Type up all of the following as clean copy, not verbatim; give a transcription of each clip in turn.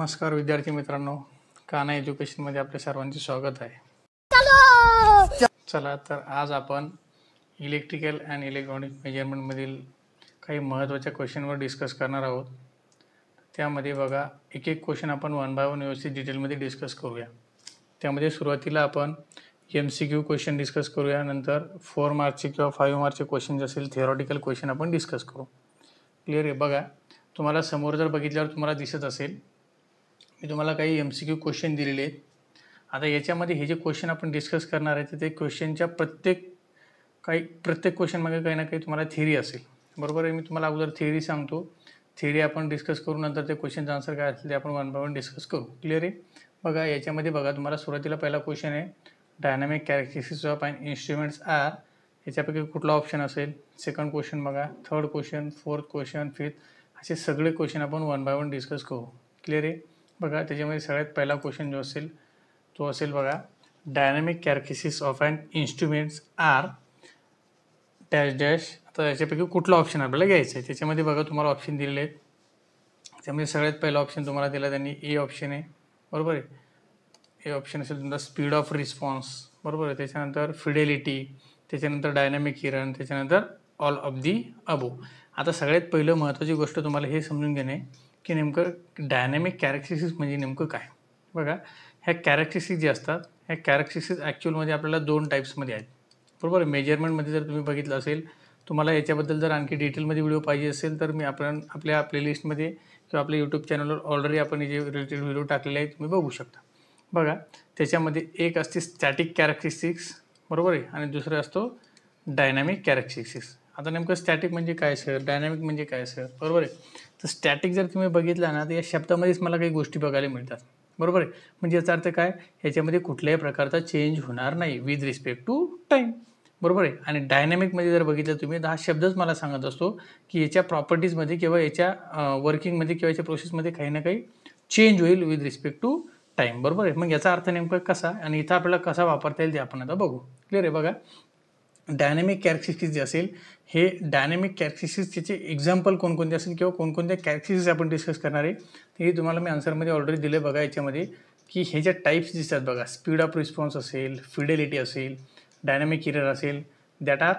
नमस्कार विद्यार्थी मित्रांनो, कान्हा एज्युकेशनमध्ये आपल्या सर्वांचे स्वागत आहे. चला तर आज आपण इलेक्ट्रिकल अँड इलेक्ट्रॉनिक मेजरमेंटमधील काही महत्त्वाच्या क्वेश्चनवर डिस्कस करणार आहोत. त्यामध्ये बघा एक एक क्वेश्चन आपण वन बाय वन व्यवस्थित डिटेलमध्ये डिस्कस करूया. त्यामध्ये सुरुवातीला आपण MCQ क्वेश्चन डिस्कस करूया, नंतर 4 मार्कचे किंवा 5 मार्कचे क्वेश्चन जे असेल थिअरॉटिकल क्वेश्चन आपण डिस्कस करू. क्लिअर आहे? बघा तुम्हाला समोर जर बघितल्यावर तुम्हाला दिसत असेल मी तुम्हाला काही MCQ क्वेश्चन दिलेले आहेत. आता याच्यामध्ये हे जे क्वेश्चन आपण डिस्कस करणार आहे ते क्वेश्चनच्या प्रत्येक क्वेश्चन मागे काही ना काही तुम्हाला थिअरी असेल. बरोबर आहे? मी तुम्हाला अगोदर थिअरी सांगतो, थिअरी आपण डिस्कस करू, नंतर ते क्वेश्चनचं आन्सर काय असेल ते आपण वन बाय वन डिस्कस करू. क्लिअर आहे? बघा याच्यामध्ये बघा तुम्हाला सुरुवातीला पहिला क्वेश्चन आहे dynamic characteristics of and instruments are. याच्यापैकी कुठला ऑप्शन असेल? सेकंड क्वेश्चन बघा, third question, fourth question, fifth, असे सगळे क्वेश्चन आपण वन बाय वन डिस्कस करू. क्लिअर आहे? बघा त्याच्यामध्ये सगळ्यात पहिला क्वेश्चन जो असेल तो असेल बघा dynamic characteristics of and instruments are dash dash. आता याच्यापैकी कुठला ऑप्शन आपल्याला घ्यायचा आहे? त्याच्यामध्ये बघा तुम्हाला ऑप्शन दिलेले आहेत. त्यामध्ये सगळ्यात पहिला ऑप्शन तुम्हाला दिला त्यांनी ए ऑप्शन आहे. बरोबर आहे? ए ऑप्शन असेल तुमचा स्पीड ऑफ रिस्पॉन्स. बरोबर आहे? त्याच्यानंतर फिडेलिटी, त्याच्यानंतर डायनॅमिक इरन, त्याच्यानंतर ऑल ऑफ दी अबो. आता सगळ्यात पहिलं महत्त्वाची गोष्ट तुम्हाला हे समजून घेणे की नेमकं डायनॅमिक कॅरेक्टरिस्टिक्स म्हणजे नेमकं काय. बघा ह्या कॅरेक्टरिस्टिक्स जे असतात ह्या कॅरेक्टरिस्टिक्स ॲक्च्युअलमध्ये आपल्याला दोन टाईप्समध्ये आहेत. बरोबर आहे? मेजरमेंटमध्ये जर तुम्ही बघितलं असेल, तुम्हाला याच्याबद्दल जर आणखी डिटेलमध्ये व्हिडिओ पाहिजे असेल तर मी आपल्या प्लेलिस्टमध्ये किंवा आपल्या यूट्यूब चॅनलवर ऑलरेडी आपण जे रिलेटेड व्हिडिओ टाकलेले आहेत तुम्ही बघू शकता. बघा त्याच्यामध्ये एक असते स्टॅटिक कॅरेक्टरिस्टिक्स. बरोबर आहे? आणि दुसरं असतो डायनॅमिक कॅरेक्टरिस्टिक्स. आता नेमकं स्टॅटिक म्हणजे काय सर, डायनॅमिक म्हणजे काय सर? बरोबर आहे? तर स्टॅटिक जर तुम्ही बघितला ना तर या शब्दामध्येच मला काही गोष्टी बघायला मिळतात. बरोबर आहे? म्हणजे याचा अर्थ काय, याच्यामध्ये कुठल्याही प्रकारचा चेंज होणार नाही विथ रिस्पेक्ट टू टाईम. बरोबर आहे? आणि डायनॅमिकमध्ये जर बघितलं तुम्ही तर हा शब्दच मला सांगत असतो की याच्या प्रॉपर्टीजमध्ये किंवा याच्या वर्किंगमध्ये किंवा याच्या प्रोसेसमध्ये काही ना काही चेंज होईल विथ रिस्पेक्ट टू टाईम. बरोबर आहे? मग याचा अर्थ नेमका कसा आणि इथं आपल्याला कसा वापरता येईल ते आपण आता बघू. क्लिअर आहे? बघा डायनॅमिक कॅरेक्टरिस्टिक्स जे असेल हे डायनॅमिक कॅरेक्टरिस्टिक्स त्याचे एक्झाम्पल कोणकोणते असेल किंवा कोणकोणत्या कॅरेक्टरिस्टिक्स आपण डिस्कस करणार आहे ते तुम्हाला मी आन्सरमध्ये ऑलरेडी दिले. बघा याच्यामध्ये की हे ज्या टाईप्स दिसतात बघा, स्पीड ऑफ रिस्पॉन्स असेल, फिडेलिटी असेल, डायनॅमिक इरर असेल, that are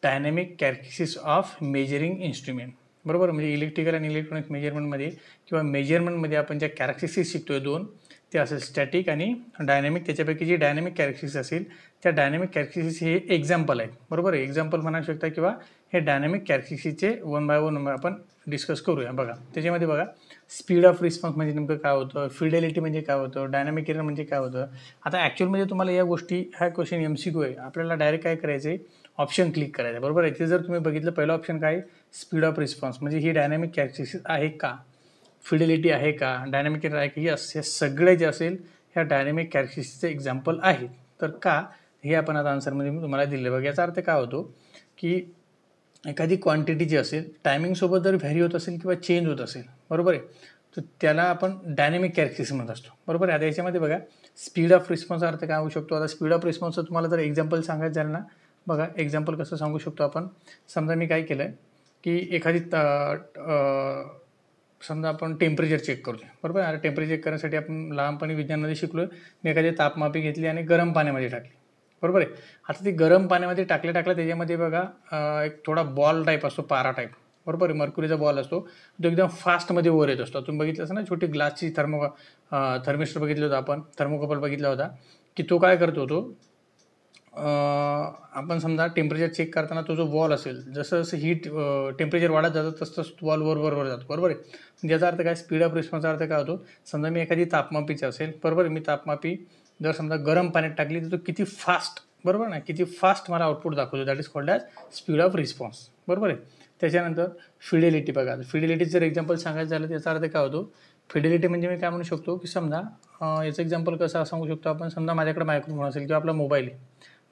dynamic characteristics of measuring instrument. बरोबर? म्हणजे इलेक्ट्रिकल आणि इलेक्ट्रॉनिक मेजरमेंटमध्ये किंवा मेजरमेंटमध्ये आपण ज्या कॅरेक्टरिस्टिक्स शिकतोय दोन, ते असेल स्टॅटिक आणि डायनॅमिक. त्याच्यापैकी जी डायनॅमिक कॅरेक्टरिस्टिक्स असेल त्या डायनॅमिक कॅरेक्टरिस्टिक्स हे एक्झाम्पल आहेत. बरोबर आहे? एक्झाम्पल म्हणू शकता किंवा हे डायनॅमिक कॅरेक्टरिस्टिक्सचे वन बाय वन आपण डिस्कस करूया. बघा त्याच्यामध्ये बघा स्पीड ऑफ रिस्पॉन्स म्हणजे नेमकं काय होतं, फिडेलिटी म्हणजे काय होतं, डायनॅमिक इरर म्हणजे काय होतं. आता ॲक्च्युअलमध्ये तुम्हाला या गोष्टी हा क्वेश्चन MCQ आहे, आपल्याला डायरेक्ट काय करायचं आहे, ऑप्शन क्लिक करायचं आहे. बरोबर आहे? ते जर तुम्ही बघितलं पहिलं ऑप्शन काय, स्पीड ऑफ रिस्पॉन्स म्हणजे ही डायनॅमिक कॅरेक्टरिस्टिक्स आहे का, फिडेलिटी आहे का, डायनॅमिक इरर आहे की, यस हे सगळे जे असेल ह्या डायनॅमिक कॅरेक्टरिस्टिक्सचे एक्झाम्पल आहेत. तर का हे आपण आता आन्सरमध्ये मी तुम्हाला दिले. बघा याचा अर्थ काय होतो की एखादी क्वांटिटी जी असेल टायमिंगसोबत जर व्हॅरी होत असेल किंवा चेंज होत असेल, बरोबर आहे, तर त्याला आपण डायनॅमिक कॅरेक्टरिस्टिक्स म्हणत असतो. बरोबर आहे? आता याच्यामध्ये बघा स्पीड ऑफ रिस्पॉन्सचा अर्थ काय होऊ शकतो. आता स्पीड ऑफ रिस्पॉन्सचं तुम्हाला जर एक्झाम्पल सांगायचं झालं ना, बघा एक्झाम्पल कसं सांगू शकतो आपण. समजा मी काय केलं आहे की एखादी समजा आपण टेम्परेचर चेक करतो. बरोबर आहे? टेम्परेचर चेक करण्यासाठी आपण लहानपणी विज्ञानमध्ये शिकलो, मी एखादी तापमापी घेतली आणि गरम पाण्यामध्ये टाकली. बरोबर आहे? आता ती गरम पाण्यामध्ये टाकल्या त्याच्यामध्ये बघा एक थोडा बॉल टाईप असतो, पारा टाईप. बरोबर आहे? मर्क्युरीचा बॉल असतो, तो एकदम फास्टमध्ये वर येत असतो. तुम्ही बघितलं असं ना, छोटी ग्लासची थर्मिस्टर बघितलं होतं आपण, थर्मोकपल बघितला होता की तो काय करतो, तो आपण समजा टेम्परेचर चेक करताना तो जो बॉल असेल जसं जसं हीट टेम्परेचर वाढत जातं तसं तसं बॉल वर जातो. बरोबर आहे? याचा अर्थ काय, स्पीड ऑफ रिस्पॉन्सचा अर्थ काय होतो, समजा मी एखादी तापमापीची असेल, बरोबर आहे, मी तापमापी जर समजा गरम पाण्यात टाकली तर तो किती फास्ट, बरोबर ना, किती फास्ट मला आउटपुट दाखवतो, that is called as speed of response. बरोबर आहे? त्याच्यानंतर फिडेलिटी. बघा फिडेलिटीचं जर एक्झाम्पल सांगायचं झालं त्याचा अर्थ काय होतो, फिडेलिटी म्हणजे मी काय म्हणू शकतो की समजा याचं एक्झाम्पल कसं सांगू शकतो आपण, समजा माझ्याकडे मायक्रोफोन असेल किंवा आपला मोबाईल आहे.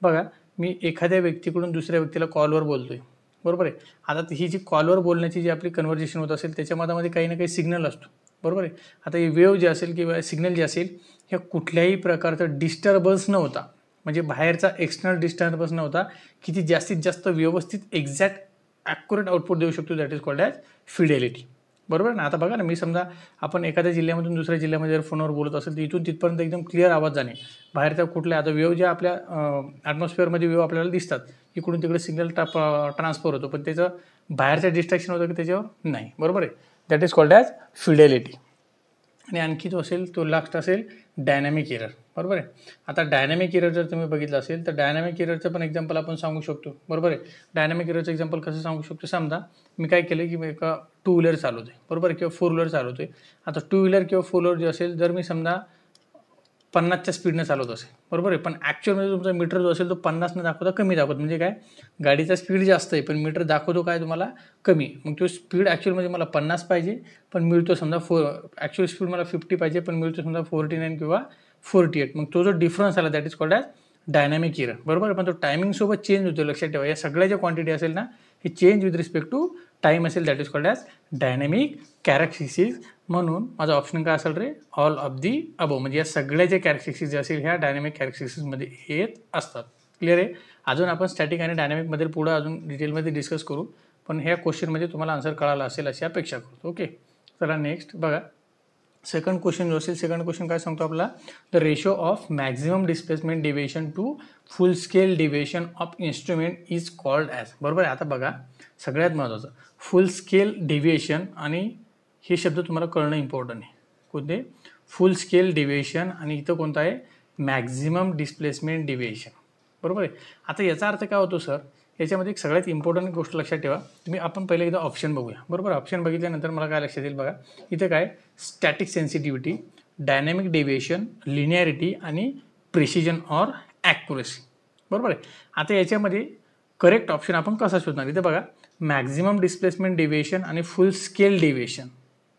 बघा मी एखाद्या व्यक्तीकडून दुसऱ्या व्यक्तीला कॉलवर बोलतोय. बरोबर आहे? आता ही जी कॉलवर बोलण्याची जी आपली कन्व्हर्सेशन होत असेल त्याच्यामध्ये काही ना काही सिग्नल असतो. बरोबर आहे? आता ही वेव्ह जे असेल किंवा सिग्नल जे असेल ह्या कुठल्याही प्रकारचं डिस्टर्बन्स न होता, म्हणजे बाहेरचा एक्सटर्नल डिस्टर्बन्स न होता किती जास्तीत जास्त व्यवस्थित एक्झॅक्ट ॲक्युरेट आउटपुट देऊ शकतो, that is called as Fidelity. बरोबर ना. आता बघा ना, मी समजा आपण एखाद्या जिल्ह्यामधून दुसऱ्या जिल्ह्यामध्ये जर फोनवर बोलत असेल तर इथून तिथपर्यंत एकदम क्लिअर आवाज जाणे. बाहेरच्या कुठल्या आता वेव्ह ज्या आपल्या ॲटमॉस्फिअरमध्ये वेव्ह आपल्याला दिसतात, इकडून तिकडे सिग्नल ट्रान्सफर होतो, पण त्याचं बाहेरचं डिस्ट्रॅक्शन होतं की त्याच्यावर नाही. बरोबर आहे. That is called as Fidelity. आणि आणखी जो असेल तो लास्ट असेल डायनॅमिक एरर. बरोबर आहे. आता डायनॅमिक एरर जर तुम्ही बघितलं असेल तर डायनॅमिक एररचं पण एक्झाम्पल आपण सांगू शकतो. बरोबर आहे. डायनॅमिक एररचं एक्झाम्पल कसं सांगू शकतो, समजा मी काय केलं की मी एका टू व्हीलर चालवतोय, बरोबर आहे, किंवा फोर व्हीलर चालवतोय. आता टू व्हीलर किंवा फोर व्हीलर जे असेल, जर मी समजा 50च्या स्पीडनं चालवत असेल, बरोबर आहे, पण ॲक्च्युअलमध्ये तुमचा मीटर जो असेल तो 50 दाखवता कमी दाखवतो. म्हणजे काय, गाडीचा स्पीड जास्त आहे पण मीटर दाखवतो काय तुम्हाला कमी. मग तो स्पीड ॲक्च्युअलमध्ये मला 50 पाहिजे पण मिळतो समजा ॲक्च्युअल स्पीड मला 50 पाहिजे पण मिळतो समजा 49 किंवा 48. मग तो जो डिफरन्स आला that is called as dynamic error. बरोबर आहे. पण तो टायमिंगसोबत चेंज होतो. लक्षात ठेवा, या सगळ्या ज्या क्वांटिटी असेल ना, हे change with respect to time असेल, that is called as dynamic characteristics. म्हणून माझा ऑप्शन काय असेल रे, ऑल ऑफ दी अबो. म्हणजे या सगळ्या जे कॅरेक्टरिस्टिक्स जे असेल ह्या डायनॅमिक कॅरेक्टरिस्टिक्समध्ये येत असतात. क्लिअर आहे. अजून आपण स्टॅटिक आणि डायनॅमिकमध्ये पुढं अजून डिटेलमध्ये डिस्कस करू, पण ह्या क्वेश्चनमध्ये तुम्हाला आन्सर कळाला असेल अशी अपेक्षा करतो. ओके, चला नेक्स्ट बघा. सेकंड क्वेश्चन जो असेल, सेकंड क्वेश्चन काय सांगतो आपला, the ratio of maximum displacement deviation to full scale deviation of instrument is called as. बरोबर आहे. आता बघा, सगळ्यात महत्त्वाचं फुल स्केल डिव्हिएशन, आणि हे शब्द तुम्हाला कळणं इम्पॉर्टंट आहे. कोणते, फुल स्केल डिव्हिएशन, आणि इथं कोणतं आहे, मॅक्झिमम डिस्प्लेसमेंट डिव्हिएशन. बरोबर आहे. आता याचा अर्थ काय होतो सर, याच्यामध्ये एक सगळ्यात इम्पॉर्टंट गोष्ट लक्षात ठेवा. तुम्ही आपण पहिले एकदा ऑप्शन बघूया. बरोबर, ऑप्शन बघितल्यानंतर मला काय लक्षात येईल बघा, इथे काय static sensitivity, dynamic deviation, linearity आणि प्रिसिजन ऑर ॲक्युरेसी. बरोबर आहे. आता याच्यामध्ये करेक्ट ऑप्शन आपण कसा शोधणार, इथे बघा मॅक्झिमम डिस्प्लेसमेंट डेव्हिएशन आणि फुल स्केल डेव्हिएशन.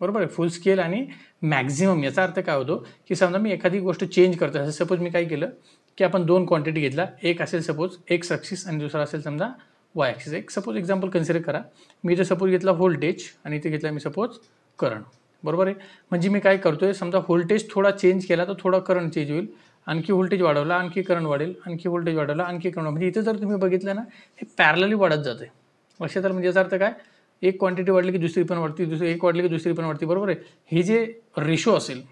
बरोबर आहे. फुल स्केल आणि मॅक्झिमम याचा अर्थ काय होतो की समजा मी एखादी गोष्ट चेंज करतो. असं सपोज मी काय केलं की आपण दोन क्वांटिटी घेतला, एक असेल सपोज एक्स ॲक्सिस आणि दुसरा असेल समजा वाय ॲक्सिस. एक सपोज एक्झाम्पल कन्सिडर करा, मी इथे सपोज घेतला व्होल्टेज आणि इथे घेतला मी सपोज करंट. बरोबर आहे. म्हणजे मी काय करतोय, समजा व्होल्टेज थोडा चेंज केला तर थोडा करंट चेंज होईल, आणखी व्होल्टेज वाढवला आणखी करंट वाढेल, आणखी व्होल्टेज वाढवला आणखी करंट. म्हणजे इथे जर तुम्ही बघितलं ना, हे पॅरलली वाढत जाते. लक्षात आलं. म्हणजे याचा अर्थ काय, एक क्वांटिटी वाढली की दुसरी पण वाढती, दुसरी एक वाढली की दुसरी पण वाढती. बरोबर आहे. हे जे रेशो असेल,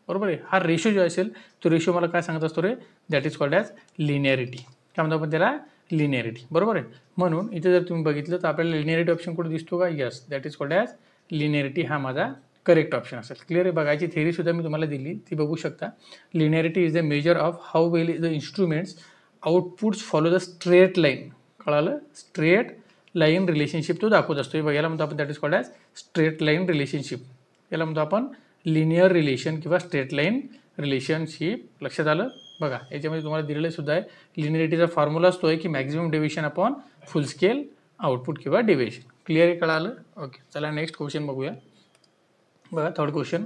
बरोबर आहे, हा रेशो जो असेल तो रेशो मला काय सांगत असतो रे, that is called as linearity. काय म्हणतो आपण त्याला, लिनियरिटी. बरोबर आहे. म्हणून इथे जर तुम्ही बघितलं तर आपल्याला लिनियरिटी ऑप्शन कुठे दिसतो का, yes, that is called as linearity. हा माझा करेक्ट ऑप्शन असेल. क्लिअर आहे. बघायची थेअरीसुद्धा मी तुम्हाला दिली, ती बघू शकता. Linearity is the measure of how well the instruments outputs follow the straight line. कळालं, स्ट्रेट लाईन रिलेशनशिप तो दाखवत असतो. हे बघायला म्हणतो आपण that is called as straight line relationship. याला म्हणतो आपण लिनियर रिलेशन किंवा स्ट्रेट लाईन रिलेशनशिप. लक्षात आलं. बघा याच्यामध्ये तुम्हाला दिलेलं सुद्धा आहे, लिनियरिटीचा फॉर्म्युला असतो आहे की maximum deviation upon full scale output किंवा डेव्हिएशन. क्लिअर आहे, कळालं. ओके, चला नेक्स्ट क्वेश्चन बघूया. बघा third question,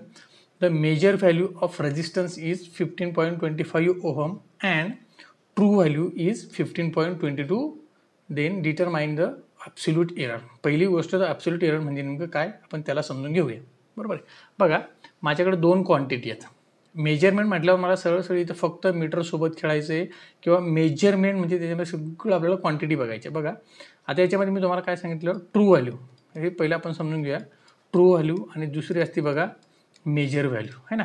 the measure value of resistance is 15.25 ohm and true value is 15.22. Then determine the absolute error. पहिली गोष्ट, तर ॲब्सोल्यूट एरर म्हणजे नेमकं काय, आपण त्याला समजून घेऊया. बरोबर आहे. बघा माझ्याकडे दोन क्वांटिटी आहेत. मेजरमेंट म्हटल्यावर मला सरळ इथं फक्त मीटरसोबत खेळायचं आहे, किंवा मेजरमेंट म्हणजे त्याच्यामध्ये सगळं आपल्याला क्वांटिटी बघायची. बघा आता याच्यामध्ये मी तुम्हाला काय सांगितलं, ट्रू व्हॅल्यू. हे पहिलं आपण समजून घेऊया. ट्रू व्हॅल्यू आणि दुसरी असते बघा मेजर व्हॅल्यू, आहे ना.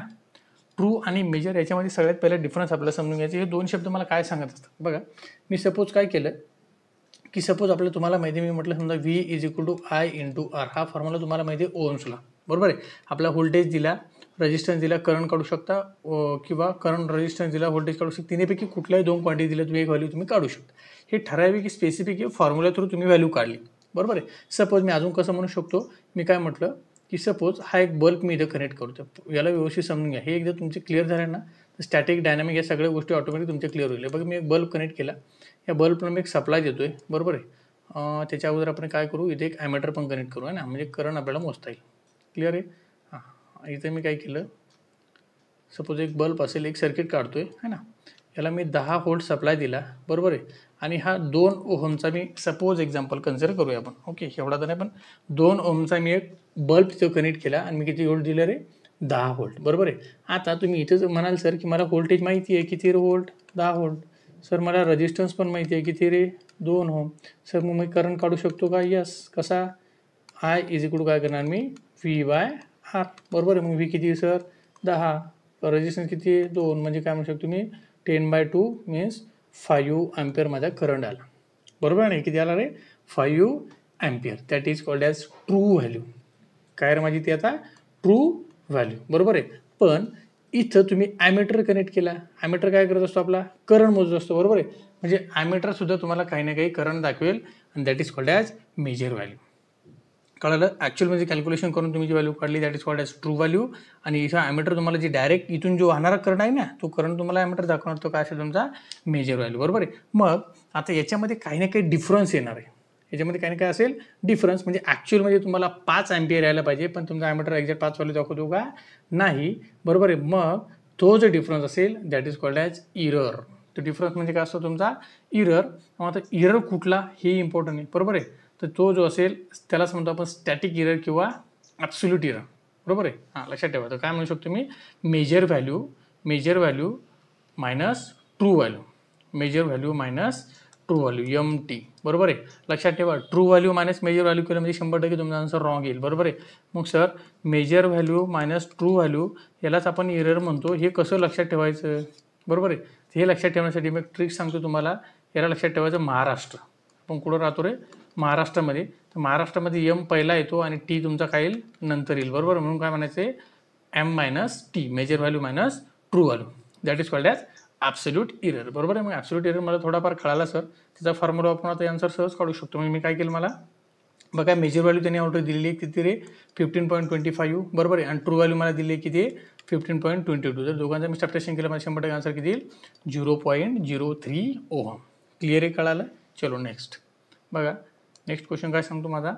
ट्रू आणि मेजर याच्यामध्ये सगळ्यात पहिला डिफरन्स आपल्याला समजून घ्यायचे. हे दोन शब्द मला काय सांगत असतात. बघा मी सपोज काय केलं की सपोज आपलं तुम्हाला माहिती आहे, मी म्हटलं समजा V is equal to I into R. हा फॉर्म्युला तुम्हाला माहिती आहे ओहम्सला. बरोबर आहे. आपला व्होल्टेज दिला, रेजिस्टन्स दिला, करंट काढू शकता, किंवा करंट रेजिस्टन्स दिला, व्होल्टेज काढू शकता. तिन्हीपैकी कुठल्याही दोन क्वांटिटी दिल्या तुम्ही एक व्हॅल्यू तुम्ही काढू शकता. हे ठराविक स्पेसिफिक फॉर्म्युला थ्रू तुम्ही व्हॅल्यू काढली. बरोबर आहे. सपोज मी अजून कसं म्हणू शकतो, मी काय म्हटलं की सपोज हा एक बल्ब मी इथं कनेक्ट करतो. याला व्यवस्थित समजून घ्या. हे एकदा तुमचे क्लिअर झाले ना, तर स्टॅटिक डायनॅमिक या सगळ्या गोष्टी ऑटोमॅटिक तुमच्या क्लिअर होईल. बघा मी एक बल्ब कनेक्ट केला, या बल्बला मी एक सप्लाय देतो आहे. बरोबर आहे. त्याच्या अगोदर आपण काय करू, इथे एक ॲमीटर पण कनेक्ट करू, आहे ना, म्हणजे करंट आपल्याला मोजता येईल. क्लिअर आहे. हां, इथे मी काय केलं, सपोज एक बल्ब असेल, एक सर्किट काढतो आहे ना, याला मी 10 व्होल्ट सप्लाय दिला. बरोबर आहे. आणि हा 2 ओहमचा मी सपोज एक्झाम्पल कन्सिडर करूया आपण. ओके, एवढा तर नाही, पण 2 ओहमचा मी एक बल्ब तिथं कनेक्ट केला आणि मी किती व्होल्ट दिलं रे, 10 व्होल्ट. बरोबर आहे. आता तुम्ही इथंच म्हणाल सर की मला व्होल्टेज माहिती आहे किती रे व्होल्ट, 10 व्होल्ट. सर मला रेजिस्टन्स पण माहिती आहे किती रे, 2 ओहम. सर मग मी करंट काढू शकतो का, यस. कसा, I इज इक्वल टू काय करणार मी V/R बरोबर आहे. मग V किती सर 10, रेजिस्टन्स किती आहे 2, म्हणजे काय म्हणू शकतो मी 10/2 मीन्स 5 अँपिअर माझा करंट आला बरोबर आहे. किती आला रे 5 ampere. That is called as true value. काय रे माझी ती आता ट्रू व्हॅल्यू बरोबर आहे. पण इथं तुम्ही ॲमीटर कनेक्ट केला. ॲमीटर काय करत असतो आपला करंट मोजत असतो बरोबर आहे. म्हणजे ॲमीटर सुद्धा तुम्हाला काही ना काही करंट दाखवेल आणि that is called as measure value. कळलं. ॲक्च्युअलमध्ये कॅल्क्युलेशन करून तुम्ही जी व्हॅल्यू काढली that is called as true value. आणि इथं ॲमीटर तुम्हाला जी डायरेक्ट इथून जो वाहणारा करंट आहे ना तो करंट तुम्हाला ॲमीटर दाखवणार तो काय असेल तुमचा मेजर व्हॅल्यू बरोबर आहे. मग आता याच्यामध्ये काही ना काही डिफरन्स येणार आहे. याच्यामध्ये काही ना काय असेल डिफरन्स. म्हणजे ॲक्च्युअलमध्ये तुम्हाला 5 अँपिअर यायला पाहिजे पण तुमचा ॲमीटर एक्झॅक्ट 5 व्हॅल्यू दाखवतो का नाही बरोबर आहे. मग तो जो डिफरन्स असेल that is called as error. तो डिफरन्स म्हणजे काय असतो तुमचा इरर. मग आता इरर कुठला हे इम्पॉर्टंट आहे बरोबर आहे. तर तो जो असेल त्यालाच म्हणतो आपण स्टॅटिक इरर किंवा ॲब्सोल्यूट इरर बरोबर आहे. हां लक्षात ठेवा. तर काय म्हणू शकतो मी measured value minus true value. Measured value minus true value MT बरोबर आहे. लक्षात ठेवा true value minus measured value केलं म्हणजे 100% तुमचा आन्सर रॉंग येईल बरोबर आहे. मग sir measure value minus true value यालाच आपण इरर म्हणतो. हे कसं लक्षात ठेवायचं बरोबर आहे. हे लक्षात ठेवण्यासाठी मी ट्रिक सांगतो तुम्हाला. याला लक्षात ठेवायचं महाराष्ट्र. आपण कुठं राहतो रे महाराष्ट्रामध्ये. तर महाराष्ट्रामध्ये M पहिला येतो आणि T तुमचा काय येईल नंतर येईल बरोबर. म्हणून काय म्हणायचं आहे M minus T measure value minus true value that is called as absolute error बरोबर आहे. मग ॲब्सोल्यूट इरर मला थोडाफार कळाला सर. त्याचा फॉर्म्युला आपण आता आन्सर सहज काढू शकतो. म्हणजे मी काय केलं मला बघा मेजर व्हॅल्यू त्यांनी ऑर्डर दिलेली आहे किती रे 15.25 बरोबर आहे. आणि ट्रू व्हॅल्यू मला दिली आहे किती 15.22. जर दोघांचं मी सबट्रॅक्शन केलं मला 100% आन्सर किती येईल 0.03 ओहम. क्लिअर आहे कळालं. चलो नेक्स्ट बघा. नेक्स्ट क्वेश्चन काय सांगतो माझा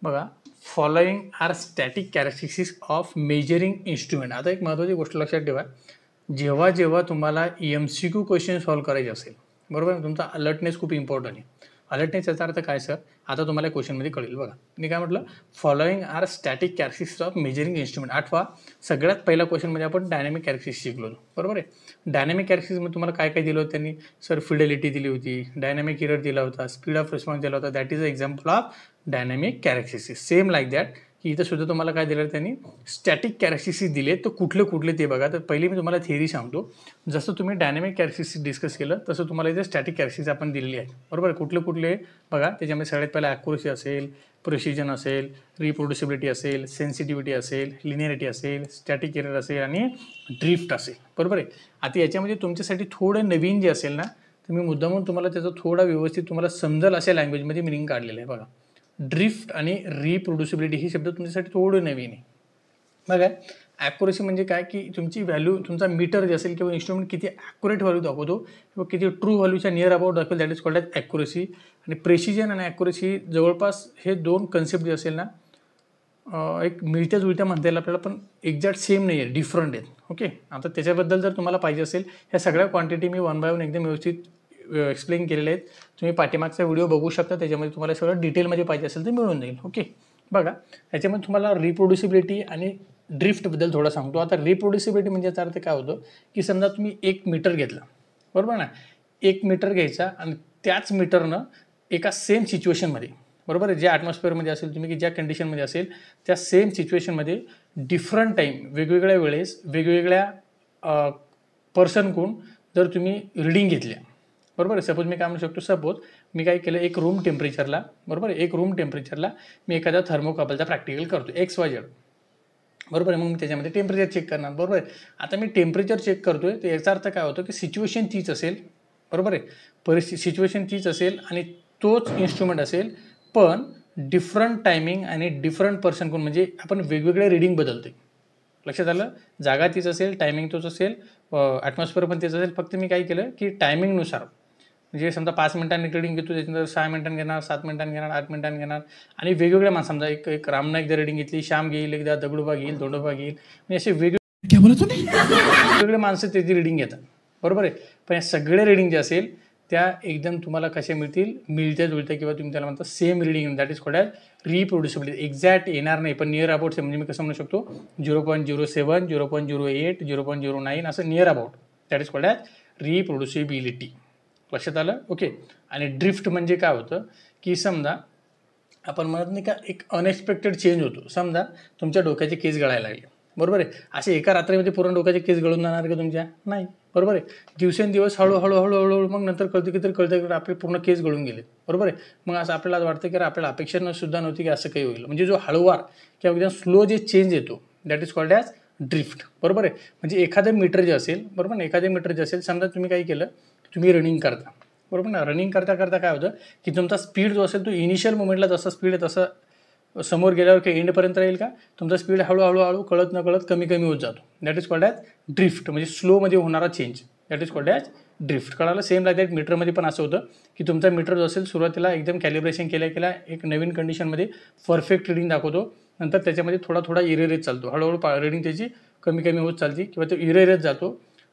बघा. Following are static characteristics of measuring instrument. आता एक महत्त्वाची गोष्ट लक्षात ठेवा. जेव्हा तुम्हाला MCQ क्वेश्चन सॉल्व्ह करायचे असेल बरोबर तुमचा अलर्टनेस खूप इम्पॉर्टंट आहे. अलर्टनेस याचा अर्थ काय सर आता तुम्हाला क्वेश्चनमध्ये कळेल बघा. मी काय म्हटलं following are static characteristics of measuring instrument. आठवा सगळ्यात पहिला क्वेश्चनमध्ये आपण डायनॅमिक कॅरेक्टरिस्टिक्स शिकलो बरोबर आहे. डायनॅमिक कॅरेक्टरिस्टिक्समध्ये तुम्हाला काय काय दिलं होतं त्यांनी सर फिडेलिटी दिली होती, डायनॅमिक इरर दिला होता, स्पीड ऑफ रिस्पॉन्स दिला होता. That is a example of dynamic characteristics. Same like that की इथं सुद्धा तुम्हाला काय दिलं त्यांनी स्टॅटिक कॅरेक्टरिस्टिक्स दिले. तर कुठले ते बघा. तर पहिली मी तुम्हाला थिअरी सांगतो. जसं तुम्ही डायनॅमिक कॅरेक्टरिस्टिक्स डिस्कस केलं तसं तुम्हाला इथे स्टॅटिक कॅरेक्टरिस्टिक्स आपण दिलेली आहेत बरोबर. कुठले बघा. त्याच्यामध्ये सगळ्यात पहिला ॲक्युरसी असेल, प्रिसिजन असेल, रिप्रोड्युसिबिलिटी असेल, सेन्सिटिव्हिटी असेल, लिनिअरिटी असेल, स्टॅटिक एरर असेल आणि ड्रिफ्ट असेल बरोबर आहे. आता याच्यामध्ये तुमच्यासाठी थोडं नवीन जे असेल ना तर मी मुद्दामून तुम्हाला त्याचा थोडा व्यवस्थित तुम्हाला समजेल अशा लँग्वेजमध्ये मिनिंग काढलेलं आहे बघा. ड्रिफ्ट आणि रिप्रोड्युसिबिलिटी ही शब्द तुमच्यासाठी थोडं नवीन आहे बघा. ॲक्युरसी म्हणजे काय की तुमची व्हॅल्यू तुमचा मीटर जे असेल किंवा इन्स्ट्रुमेंट किती ॲक्युरेट व्हॅल्यू दाखवतो किंवा किती ट्रू व्हॅल्यूच्या नियर अबाउट दाखवेल that is called as accuracy. आणि प्रेसिजन आणि ॲक्युरसी जवळपास हे दोन कन्सेप्ट जे असेल ना एक मिळत्या जुळत्या म्हणता येईल आपल्याला पण एक्झॅक्ट सेम नाही आहे, डिफरंट आहेत ओके. आता त्याच्याबद्दल जर तुम्हाला पाहिजे असेल ह्या सगळ्या क्वांटिटी मी 1 बाय 1 एकदम व्यवस्थित एक्सप्लेन केलेले आहेत. तुम्ही पाठीमागचा व्हिडिओ बघू शकता. त्याच्यामध्ये तुम्हाला सगळं डिटेलमध्ये पाहिजे असेल तर मिळून जाईल ओके. बघा याच्यामध्ये तुम्हाला रिप्रोड्युसिबिलिटी आणि ड्रिफ्टबद्दल थोडं सांगतो. आता रिप्रोड्युसिबिलिटी म्हणजे याचा अर्थ काय होतं की समजा तुम्ही 1 मीटर घेतला बरोबर ना. 1 मीटर घ्यायचा आणि त्याच मीटरनं एका सेम सिच्युएशनमध्ये बरोबर आहे ज्या ॲटमॉस्फिअरमध्ये असेल तुम्ही की ज्या कंडिशनमध्ये असेल त्या सेम सिच्युएशनमध्ये डिफरंट टाईम वेगवेगळ्या वेळेस वेगवेगळ्या पर्सनकडून जर तुम्ही रिडिंग घेतल्या बरोबर आहे. सपोज मी काय म्हणू शकतो सपोज मी काय केलं एक रूम टेम्परेचरला बरोबर आहे एक रूम टेम्परेचरला मी एखादा थर्मोकपलचा प्रॅक्टिकल करतो XYZ बरोबर आहे. मग मी त्याच्यामध्ये टेम्परेचर चेक करणार बरोबर आहे. आता मी टेम्परेचर चेक करतोय तर याचा अर्थ काय होतो की सिच्युएशन तीच असेल बरोबर आहे. परिस्थिती सिच्युएशन तीच असेल आणि तोच इन्स्ट्रुमेंट असेल पण डिफरंट टायमिंग आणि डिफरंट पर्सनकडून म्हणजे आपण वेगवेगळे रिडिंग बदलतोय. लक्षात आलं. जागा तीच असेल, टायमिंग तोच असेल, ॲटमॉस्फिअर पण तेच असेल. फक्त मी काय केलं की टायमिंगनुसार म्हणजे समजा 5 मिनिटांनी रिडिंग घेतो त्याच्यानंतर 6 मिनिटांनी घेणार, 7 मिनिटांनी घेणार, 8 मिनिटांनी घेणार आणि वेगवेगळ्या माणसं समजा एक रामना एकदा रिडिंग घेतली, श्याम घेईल, एकदा दगडूबा घेईल, धोंडोबा घेईल म्हणजे असे वेगवेगळे माणसं त्याची रिडिंग घेतात बरोबर आहे. पण या सगळे रिडिंग जे असेल त्या एकदम तुम्हाला कशा मिळतील मिळत्या जुळत्या किंवा तुम्ही त्याला म्हणता same reading that is called as reproducibility. Exact येणार नाही पण नियर अबाउट म्हणजे मी कसं म्हणू शकतो 0.07, 0.08, 0.09 असं near about that is called as reproducibility. लक्षात आलं ओके. आणि ड्रिफ्ट म्हणजे काय होतं की समजा आपण म्हणत नाही का एक अनएक्सपेक्टेड चेंज होतो. समजा तुमच्या डोक्याचे केस गळायला लागले, बरोबर आहे. असे एका रात्रीमध्ये पूर्ण डोक्याचे केस गळून जाणार का तुमच्या? नाही, बरोबर आहे. दिवसेंदिवस हळूहळू मग नंतर कळतं की आपले पूर्ण केस गळून गेले, बरोबर आहे. मग असं आपल्याला वाटतं की आपल्याला अपेक्षा सुद्धा नव्हती की असं काही होईल. म्हणजे जो हळूवार किंवा एकदम स्लो जे चेंज येतो that is called as drift, बरोबर आहे. म्हणजे एखादं मीटर जे असेल, बरोबर ना, एखादं मीटर जे असेल, समजा तुम्ही काय केलं, तुम्ही रनिंग करता, बरोबर ना. रनिंग करता काय होतं की तुमचा स्पीड जो असेल तो इनिशियल मोमेंटला जसा स्पीड आहे तसं समोर गेल्यावर काही एंडपर्यंत राहील का? तुमचा स्पीड हळूहळू कळत न कळत कमी होत जातो. That is called as drift. म्हणजे स्लोमध्ये होणारा change that is called as drift. कळालं? सेम लाईक दॅट मीटरमध्ये पण असं होतं की तुमचा मीटर जो असेल सुरुवातीला एकदम कॅलिब्रेशन केल्या एक नवीन कंडिशनमध्ये परफेक्ट रिडिंग दाखवतो. नंतर त्याच्यामध्ये थोडा इरेर येत चालतो. हळूहळू रिडिंग त्याची कमी होत चालते किंवा तो इरेर येत जातो.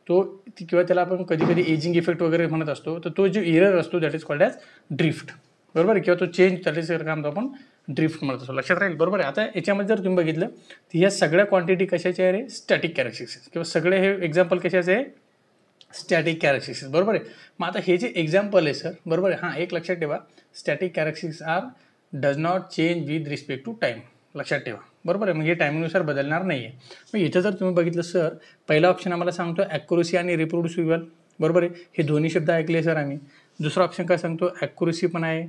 किंवा त्याला आपण कधी एजिंग इफेक्ट वगैरे म्हणत असतो. तर तो जो इरेर असतो that is called as drift, बरोबर आहे. किंवा तो चेंज दॅट इज काम आपण ड्रिफ्ट म्हणत असतो. लक्षात राहील, बरोबर आहे. आता याच्यामध्ये जर तुम्ही बघितलं तर ह्या सगळ्या क्वांटिटी कशाचे आहे रे? Static characteristics. किंवा सगळे हे एक्झाम्पल कशाचे आहे? स्टॅटिक कॅरेक्टरिस्टिक्स, बरोबर आहे. मग आता हे जे एक्झाम्पल आहे सर, बरोबर आहे. हां, एक लक्षात ठेवा, static characteristics are does not change with respect to time. लक्षात ठेवा, बरोबर आहे. मग हे टायमिंगनुसार बदलणार नाही आहे. मग इथं जर तुम्ही बघितलं सर, पहिला ऑप्शन आम्हाला सांगतो ॲक्युरसी आणि रिप्रोड्युसिबल, बरोबर आहे. हे दोन्ही शब्द ऐकले सर आम्ही. दुसरा ऑप्शन काय सांगतो? ॲक्युरसी पण आहे,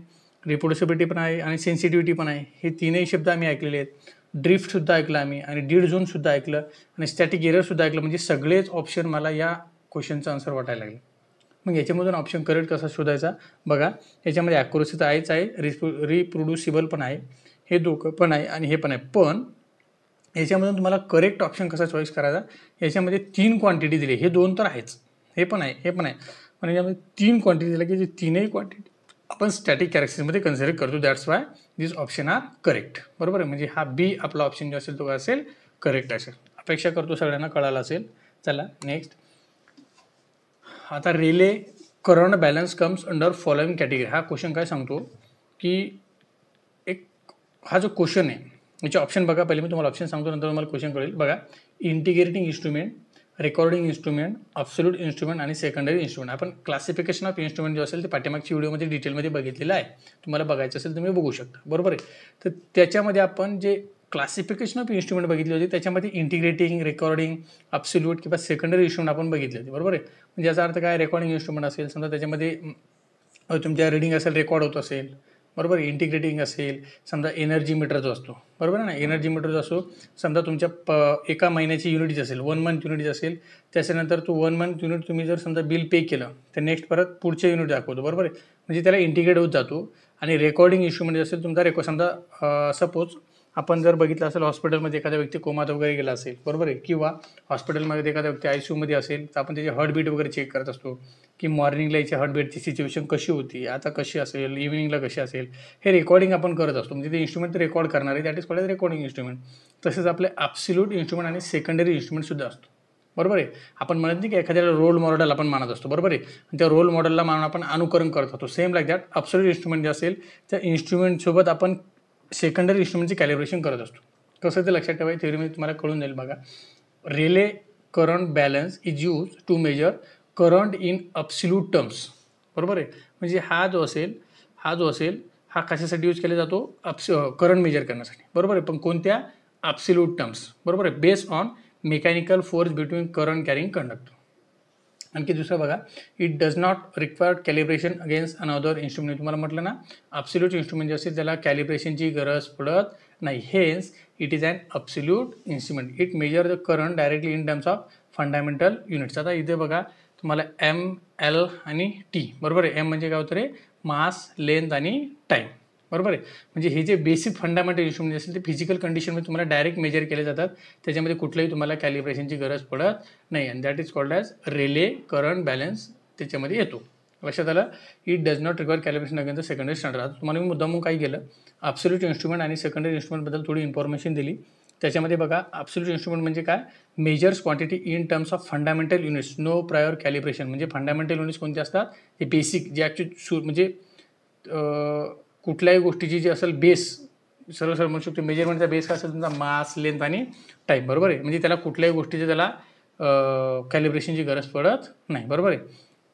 रिप्रोड्युसिबिलिटी पण आहे आणि सेन्सिटिव्हिटी पण आहे. हे तीनही शब्द आम्ही ऐकलेले आहेत. ड्रिफ्टसुद्धा ऐकलं आम्ही आणि डीड झोनसुद्धा ऐकलं आणि स्टॅटिक एररसुद्धा ऐकलं. म्हणजे सगळेच ऑप्शन मला या क्वेश्चनचं आन्सर वाटायला लागले. मग याच्यामधून ऑप्शन करेक्ट कसा शोधायचा? बघा, याच्यामध्ये ॲक्युरसी तर आहेच आहे, रिप्रोड्युसिबल पण आहे, हे दोघं पण आहे आणि हे पण आहे. पण याच्यामधून तुम्हाला करेक्ट ऑप्शन कसा चॉईस करायचा? याच्यामध्ये 3 क्वांटिटी दिली. हे 2 तर आहेच, हे पण आहे. पण याच्यामध्ये 3 क्वांटिटी दिल्या की जे तीनही क्वांटिटी आपण स्टॅटिक कॅरेक्टरिस्टिक्समध्ये कन्सिडर करतो. That's why this option are correct, बरोबर आहे. म्हणजे हा बी आपला ऑप्शन जो असेल तो काय असेल? करेक्ट असेल. अपेक्षा करतो सगळ्यांना कळालं असेल. चला नेक्स्ट. आता relay current balance comes under following category. हा क्वेश्चन काय सांगतो की हा जो क्वेश्चन आहे याचे ऑप्शन बघा. पहिले मी तुम्हाला ऑप्शन सांगतो, नंतर तुम्हाला क्वेश्चन कळेल. बघा, integrating instrument, recording instrument, absolute instrument आणि सेकंडरी इन्स्ट्रुमेंट. आपण क्लासिफिकेशन ऑफ इन्स्ट्रुमेंट जो असेल ते पाठीमागच्या व्हिडिओमध्ये डिटेलमध्ये बघितलेलं आहे. तुम्हाला बघायचं असेल तुम्ही बघू शकता, बरोबर आहे. तर त्याच्यामध्ये आपण जे क्लासिफिकेशन ऑफ इन्स्ट्रुमेंट बघितली होती त्याच्यामध्ये इंटिग्रेटिंग, रेकॉर्डिंग, ॲब्सोल्यूट किंवा सेकंडरी इन्स्ट्रुमेंट आपण बघितले होते, बरोबर आहे. म्हणजे याचा अर्थ काय? रेकॉर्डिंग इन्स्ट्रुमेंट असेल समजा, त्याच्यामध्ये तुमच्या रिडिंग असेल, रेकॉर्ड होत असेल, बरोबर. इंटिग्रेटिंग असेल, समजा एनर्जी मीटर जो असतो, बरोबर आहे ना, एनर्जी मीटर जो असतो, समजा तुमच्या एका महिन्याची युनिट असेल, 1 मंथ युनिट असेल, त्याच्यानंतर तो 1 मंथ युनिट तुम्ही जर समजा बिल पे केलं तर नेक्स्ट परत पुढचे युनिट दाखवतो, बरोबर आहे. म्हणजे त्याला इंटिग्रेट होत जातो. आणि रेकॉर्डिंग इन्स्ट्रुमेंट असेल तुमचा समजा सपोज आपण जर बघितलं असेल हॉस्पिटलमध्ये एखादा व्यक्ती कोमात वगैरे गेला असेल, बरोबर आहे, किंवा हॉस्पिटलमध्ये एखादा व्यक्ती ICUमध्ये असेल तर आपण त्याची हार्टबीट वगैरे चेक करत असतो की मॉर्निंगला याची हार्टबीटची सिच्युएशन कशी होती, आता कशी असेल, इव्हिनिंगला कशी असेल, हे रेकॉर्डिंग आपण करत असतो. म्हणजे ते इन्स्ट्रुमेंट रेकॉर्ड करणार आहे, that is called recording instrument. तसेच आपले ॲब्सोल्यूट इन्स्ट्रुमेंट आणि सेकंडरी इन्स्ट्रुमेंटसुद्धा असतो, बरोबर आहे. आपण म्हणत नाही की एखाद्याला रोल मॉडेल आपण मानत असतो, बरोबर आहे, आणि त्या रोल मॉडेलला मानून आपण अनुकरण करत असतो. Same like that absolute instrument जे असेल त्या इन्स्ट्रुमेंटसोबत आपण सेकंडरी इन्स्ट्रुमेंटची कॅलिब्रेशन करत असतो. कसं ते लक्षात ठेवायचं, थेअरीमध्ये तुम्हाला कळून जाईल. बघा, relay current balance is use to measure current in absolute terms, बरोबर आहे. म्हणजे हा जो असेल हा कशासाठी यूज केला जातो? करंट मेजर करण्यासाठी, बरोबर आहे. पण कोणत्या? ॲब्सोल्यूट टर्म्स, बरोबर आहे, based on mechanical force between current carrying conductor. आणखी दुसरं बघा, it does not require calibration against another instrument. तुम्हाला म्हटलं ना, ॲब्सोल्यूट इन्स्ट्रुमेंट जे असेल त्याला कॅलिब्रेशनची गरज पडत नाही. Hence it is an absolute instrument. It measure the current directly in terms of fundamental units. आता इथे बघा तुम्हाला M, L आणि T, बरोबर आहे. M म्हणजे काय होतं रे? मास, लेंथ आणि टाईम, बरोबर आहे. म्हणजे हे जे बेसिक फंडामेंटल इन्स्ट्रुमेंट असेल ते फिजिकल कंडिशनमध्ये तुम्हाला डायरेक्ट मेजर केले जातात. त्याच्यामध्ये कुठल्याही तुम्हाला कॅलिब्रेशनची गरज पडत नाही. आणि that is called as relay current balance त्याच्यामध्ये येतो. लक्षात आलं? It does not require calibration again the secondary standard. आता तुम्हाला मी मुद्दामून काय केलं, ॲब्सोल्यूट इन्स्ट्रुमेंट आणि सेकंडरी इन्स्ट्रुमेंटबद्दल थोडी इन्फॉर्मेशन दिली. त्याच्यामध्ये बघा, ॲब्सोल्यूट इन्स्ट्रुमेंट म्हणजे काय? Measures quantity in terms of fundamental units, no prior calibration. म्हणजे फंडामेंटल युनिट्स कोणते असतात? हे बेसिक जे ॲक्च्युअली म्हणजे कुठल्याही गोष्टीची जी असेल बेस, सर्व म्हणू शकतो मेजरमेंटचा बेस काय असेल तुमचा? मास, लेंथ आणि टाईम, बरोबर आहे. म्हणजे त्याला कुठल्याही गोष्टीचे त्याला कॅलिब्रेशनची गरज पडत नाही, बरोबर आहे.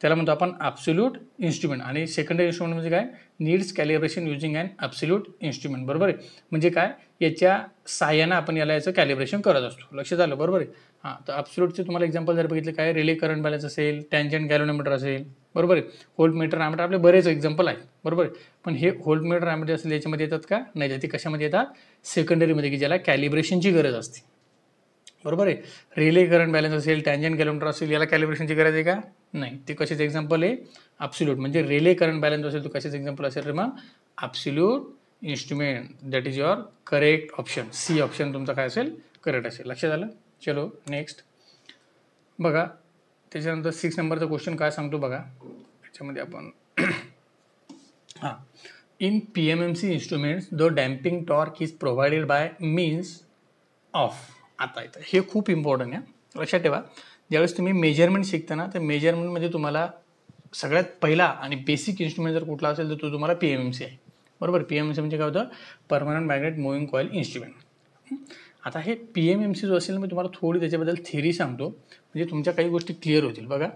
त्याला म्हणतो आपण ॲब्सोल्यूट इन्स्ट्रुमेंट. आणि सेकंडरी इन्स्ट्रुमेंट म्हणजे काय, needs calibration using an absolute instrument. बरोबर आहे. म्हणजे काय, याच्या साहाय्यानं आपण याचं कॅलिब्रेशन करत असतो. लक्षात आलं. बरोबर आहे. हां, तर ॲब्सोल्यूटचे तुम्हाला एक्झाम्पल जर बघितले काय, रिले करंट बॅलन्स असेल, टँजंट गॅल्व्हनोमीटर असेल. बरोबर आहे. व्होल्टमीटर ॲमीटर आपले बरेच एक्झाम्पल आहेत. बरोबर आहे. पण हे व्होल्टमीटर ॲमीटर असेल याच्यामध्ये येतात का, नाही. ते कशामध्ये येतात, सेकंडरीमध्ये, की ज्याला कॅलिब्रेशनची गरज असते. बरोबर आहे. रिले करंट बॅलन्स असेल, टँजंट गॅल्व्हनोमीटर असेल, याला कॅलिब्रेशनची गरज आहे का, नाही. ते कशाचं एक्झाम्पल आहे, ॲब्सोल्यूट. म्हणजे रिले करंट बॅलन्स असेल तो कशाचं एक्झाम्पल असेल तर मग absolute instrument. That is your correct option. C option तुमचा काय असेल, करेक्ट असेल. लक्षात आलं. चलो नेक्स्ट बघा. त्याच्यानंतर 6 नंबरचा क्वेश्चन काय सांगतो बघा. त्याच्यामध्ये आपण हां, in PMMC instruments the damping torque is provided bye means of. आता येतं हे खूप इम्पॉर्टंट आहे. लक्षात ठेवा, ज्यावेळेस तुम्ही मेजरमेंट शिकता ना, तर मेजरमेंटमध्ये तुम्हाला सगळ्यात पहिला आणि बेसिक इन्स्ट्रुमेंट जर कुठला असेल तर तो तुम्हाला PMMC आहे. बरोबर. PMMC म्हणजे काय होतं, permanent magnet moving coil instrument. आता हे PMMC जो असेल मी तुम्हाला थोडी त्याच्याबद्दल थेरी सांगतो, म्हणजे तुमच्या काही गोष्टी क्लिअर होतील. बघा,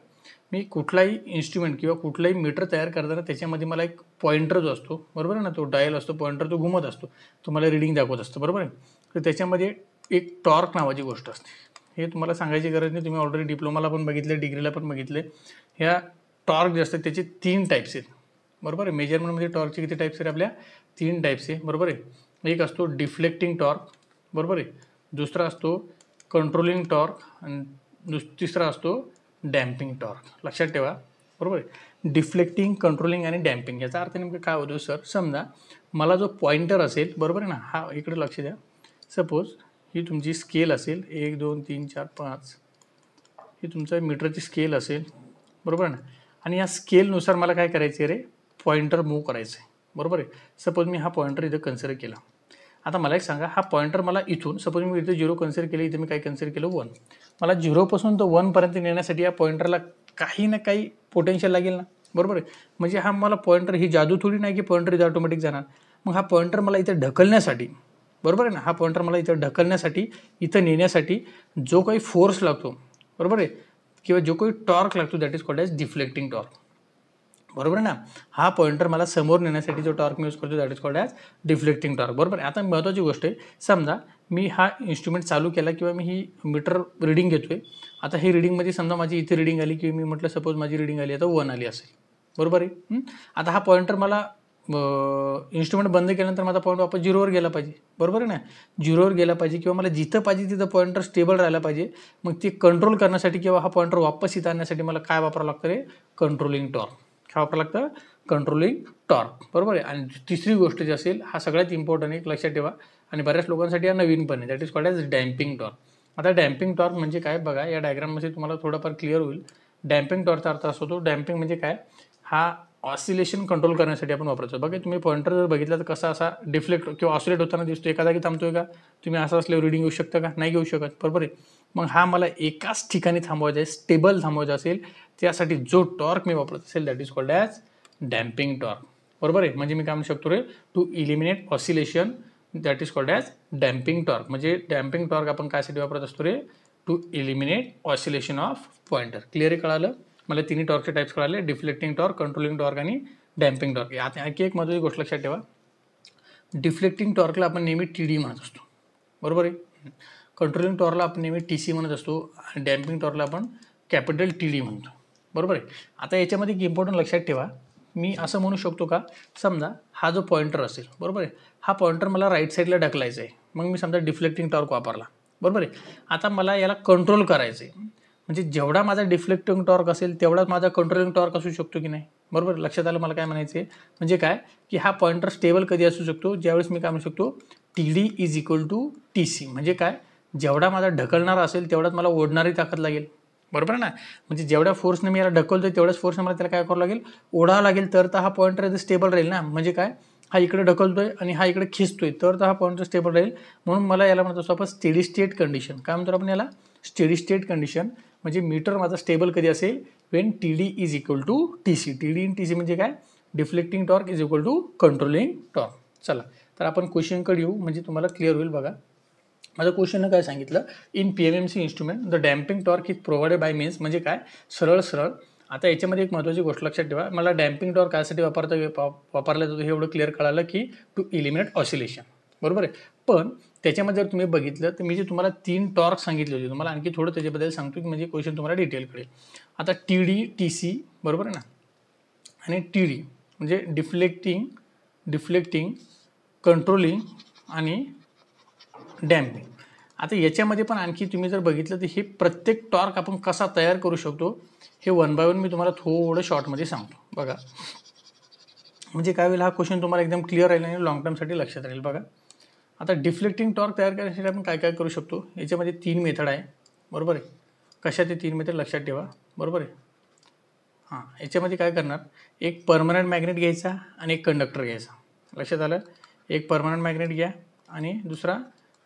मी कुठलाही इन्स्ट्रुमेंट किंवा कुठलाही मीटर तयार करताना त्याच्यामध्ये मला एक पॉइंटर जो असतो, बरोबर आहे ना, तो डायल असतो, पॉइंटर तो घुमत असतो, तुम्हाला रिडिंग दाखवत असतो. बरोबर आहे. तर त्याच्यामध्ये एक टॉर्क नावाची गोष्ट असते. हे तुम्हाला सांगायची गरज नाही, तुम्ही ऑलरेडी डिप्लोमाला पण बघितले, डिग्रीला पण बघितले. ह्या टॉर्क जे असतात त्याचे 3 टाईप्स आहेत. बरोबर आहे. मेजरमेंटमध्ये टॉर्कचे किती टाईप्स आहेत आपल्या, 3 टाईप्स आहे. बरोबर आहे. एक असतो डिफ्लेक्टिंग टॉर्क. बरोबर आहे. दुसरा असतो कंट्रोलिंग टॉर्क आणि तिसरा असतो डॅम्पिंग टॉर्क. लक्षात ठेवा. बरोबर आहे. डिफ्लेक्टिंग, कंट्रोलिंग आणि डॅम्पिंग याचा अर्थ नेमकं काय होतो सर, समजा मला जो पॉइंटर असेल, बरोबर आहे ना, हा इकडे लक्ष द्या. सपोज ही तुमची स्केल असेल, 1 2 3 4 5, ही तुमचा मीटरची स्केल असेल. बरोबर ना. आणि या स्केलनुसार मला काय करायचं आहे रे, पॉइंटर मूव्ह करायचं आहे. बरोबर आहे. सपोज मी हा पॉइंटर इथं कन्सिडर केला. आता मला एक सांगा, हा पॉइंटर मला इथून, सपोज मी इथं 0 कन्सिडर केलं, इथं मी काय कन्सिडर केलं, 1. मला 0 पासून तर 1 पर्यंत नेण्यासाठी या पॉइंटरला काही ना काही पोटेन्शियल लागेल ना. बरोबर आहे. म्हणजे हा मला पॉइंटर, ही जादू थोडी नाही की पॉइंटर इथं ऑटोमॅटिक जाणार. मग हा पॉइंटर मला इथं ढकलण्यासाठी, बरोबर आहे ना, हा पॉइंटर मला इथं ढकलण्यासाठी, इथं नेण्यासाठी जो काही फोर्स लागतो, बरोबर आहे, किंवा जो काही टॉर्क लागतो, that is called as deflecting torque. बरोबर आहे ना. हा पॉइंटर मला समोर नेण्यासाठी जो टॉर्क मी यूज करतो that is called as deflecting torque. बरोबर आहे. आता महत्त्वाची गोष्ट आहे, समजा मी हा इन्स्ट्रुमेंट चालू केला किंवा मी ही मीटर रिडिंग घेतोय. आता ही रिडिंगमध्ये समजा माझी इथे रिडिंग आली, की मी म्हटलं सपोज माझी रिडिंग आली आता 1 आली असेल. बरोबर आहे. आता हा पॉइंटर मला इन्स्ट्रुमेंट बंद केल्यानंतर माझा पॉईंट वापस 0वर गेला पाहिजे. बरोबर आहे ना. 0वर गेला पाहिजे किंवा मला जिथं पाहिजे तिथं पॉइंटर स्टेबल राहायला पाहिजे. मग ते कंट्रोल करण्यासाठी किंवा हा पॉइंटर वापस इथं आणण्यासाठी मला काय वापरावं लागतं रे, कंट्रोलिंग टॉर्क. काय वापरावं लागतं, कंट्रोलिंग टॉर्क. बरोबर आहे. आणि तिसरी गोष्ट जी असेल, हा सगळ्यात इम्पॉर्टंट आहे, लक्षात ठेवा, आणि बऱ्याच लोकांसाठी हा नवीन पण आहे, that is called as damping torque. आता डॅम्पिंग टॉर्क म्हणजे काय बघा, या डायग्राममध्ये तुम्हाला थोडंफार क्लिअर होईल. डॅम्पिंग टॉर्कचा अर्थ असतो, तो डॅम्पिंग म्हणजे काय, हा ऑसिलेशन कंट्रोल करण्यासाठी आपण वापरतो. बघा, तुम्ही पॉइंटर जर बघितला तर कसा असा डिफ्लेक्ट किंवा ऑसिलेट होताना दिसतो, एका जागी थांबतोय का, तुम्ही असं असल्यावर रिडिंग घेऊ शकता का, नाही घेऊ शकत. बरोबर आहे. मग हा मला एकाच ठिकाणी थांबवायचा आहे, स्टेबल थांबवायचा असेल, त्यासाठी जो टॉर्क मी वापरत असेल that is called as damping torque. बरोबर आहे. म्हणजे मी काय म्हणू शकतो रे, to eliminate oscillation that is called as damping torque. म्हणजे डॅम्पिंग टॉर्क आपण कायसाठी वापरत असतो रे, to eliminate oscillation of pointer. Clear कळालं. मला तिन्ही टॉर्कचे टाईप्स कळाले, डिफ्लेक्टिंग टॉर्क, कंट्रोलिंग टॉर्क आणि डॅम्पिंग टॉर्क. आता आणखी एक महत्त्वाची गोष्ट लक्षात ठेवा, डिफ्लेक्टिंग टॉर्कला आपण नेहमी TD म्हणत असतो. बरोबर आहे. कंट्रोलिंग टॉर्कला आपण नेहमी TC म्हणत असतो आणि डॅम्पिंग टॉर्कला आपण कॅपिटल TD म्हणतो. बरोबर आहे. आता याच्यामध्ये एक इम्पॉर्टंट लक्षात ठेवा, मी असं म्हणू शकतो का, समजा हा जो पॉइंटर असेल, बरोबर आहे, हा पॉइंटर मला राईट साईडला ढकलायचा आहे. मग मी समजा डिफ्लेक्टिंग टॉर्क वापरला. बरोबर आहे. आता मला याला कंट्रोल करायचं आहे, म्हणजे जेवढा माझा डिफ्लेक्टिंग टॉर्क असेल तेवढाच माझा कंट्रोलिंग टॉर्क असू शकतो की नाही. बरोबर. लक्षात आलं मला काय म्हणायचं आहे, म्हणजे काय, की हा पॉइंटर स्टेबल कधी असू शकतो, ज्यावेळेस मी काय म्हणू शकतो, TD is equal to TC. म्हणजे काय, जेवढा माझा ढकलणारा असेल तेवढाच मला ओढणारी ताकद लागेल. बरोबर ना. म्हणजे जेवढ्या फोर्सने मी याला ढकलतोय तेवढ्याच फोर्सने मला त्याला काय करावं लागेल, ओढावं लागेल, तर हा पॉइंटर स्टेबल राहील ना. म्हणजे काय, हा इकडे ढकलतोय आणि हा इकडे खिचतोय, तर हा पॉइंटर स्टेबल राहील. म्हणून मला याला म्हणतो आपण स्टेडी स्टेट कंडिशन. काय म्हणतो आपण याला, स्टेडी स्टेट कंडिशन. म्हणजे मीटर माझा स्टेबल कधी असेल, when TD is equal to TC. TD and TC म्हणजे काय, deflecting torque is equal to controlling torque. चला, तर आपण क्वेश्चनकडे येऊ, म्हणजे तुम्हाला क्लिअर होईल. बघा, माझं क्वेश्चननं काय सांगितलं, in PMMC instrument the damping torque is provided bye means. म्हणजे काय, सरळ आता याच्यामध्ये एक महत्त्वाची गोष्ट लक्षात ठेवा, मला डॅम्पिंग टॉर्क कायसाठी वापरला जातो हे एवढं क्लिअर कळालं की टू इलिमिनेट ऑसिलेशन, बरोबर आहे. पण त्याच्यामध्ये जर तुम्ही बघितलं तर मी जे तुम्हाला 3 टॉर्क सांगितले होते, तुम्हाला आणखी थोडं त्याच्याबद्दल सांगतो की म्हणजे क्वेश्चन तुम्हाला डिटेल कळेल. आता TD TC बरोबर आहे ना, आणि TD म्हणजे डिफ्लेक्टिंग कंट्रोलिंग आणि डॅम्पिंग. आता याच्यामध्ये पण आणखी तुम्ही जर बघितलं तर हे प्रत्येक टॉर्क आपण कसा तयार करू शकतो हे 1 बाय 1 मी तुम्हाला थोडं शॉर्टमध्ये सांगतो. बघा म्हणजे काय होईल, हा क्वेश्चन तुम्हाला एकदम क्लिअर राहील आणि लॉंग टर्मसाठी लक्षात राहील. बघा आता डिफ्लेक्टिंग टॉर्क तयार करण्यासाठी आपण काय काय करू शकतो, याच्यामध्ये 3 मेथड आहे, बरोबर आहे. कशा ते 3 मेथड लक्षात ठेवा, बरोबर आहे. हां, याच्यामध्ये काय करणार, एक परमनंट मॅग्नेट घ्यायचा आणि एक कंडक्टर घ्यायचा. लक्षात आलं, एक परमनंट मॅग्नेट घ्या आणि दुसरा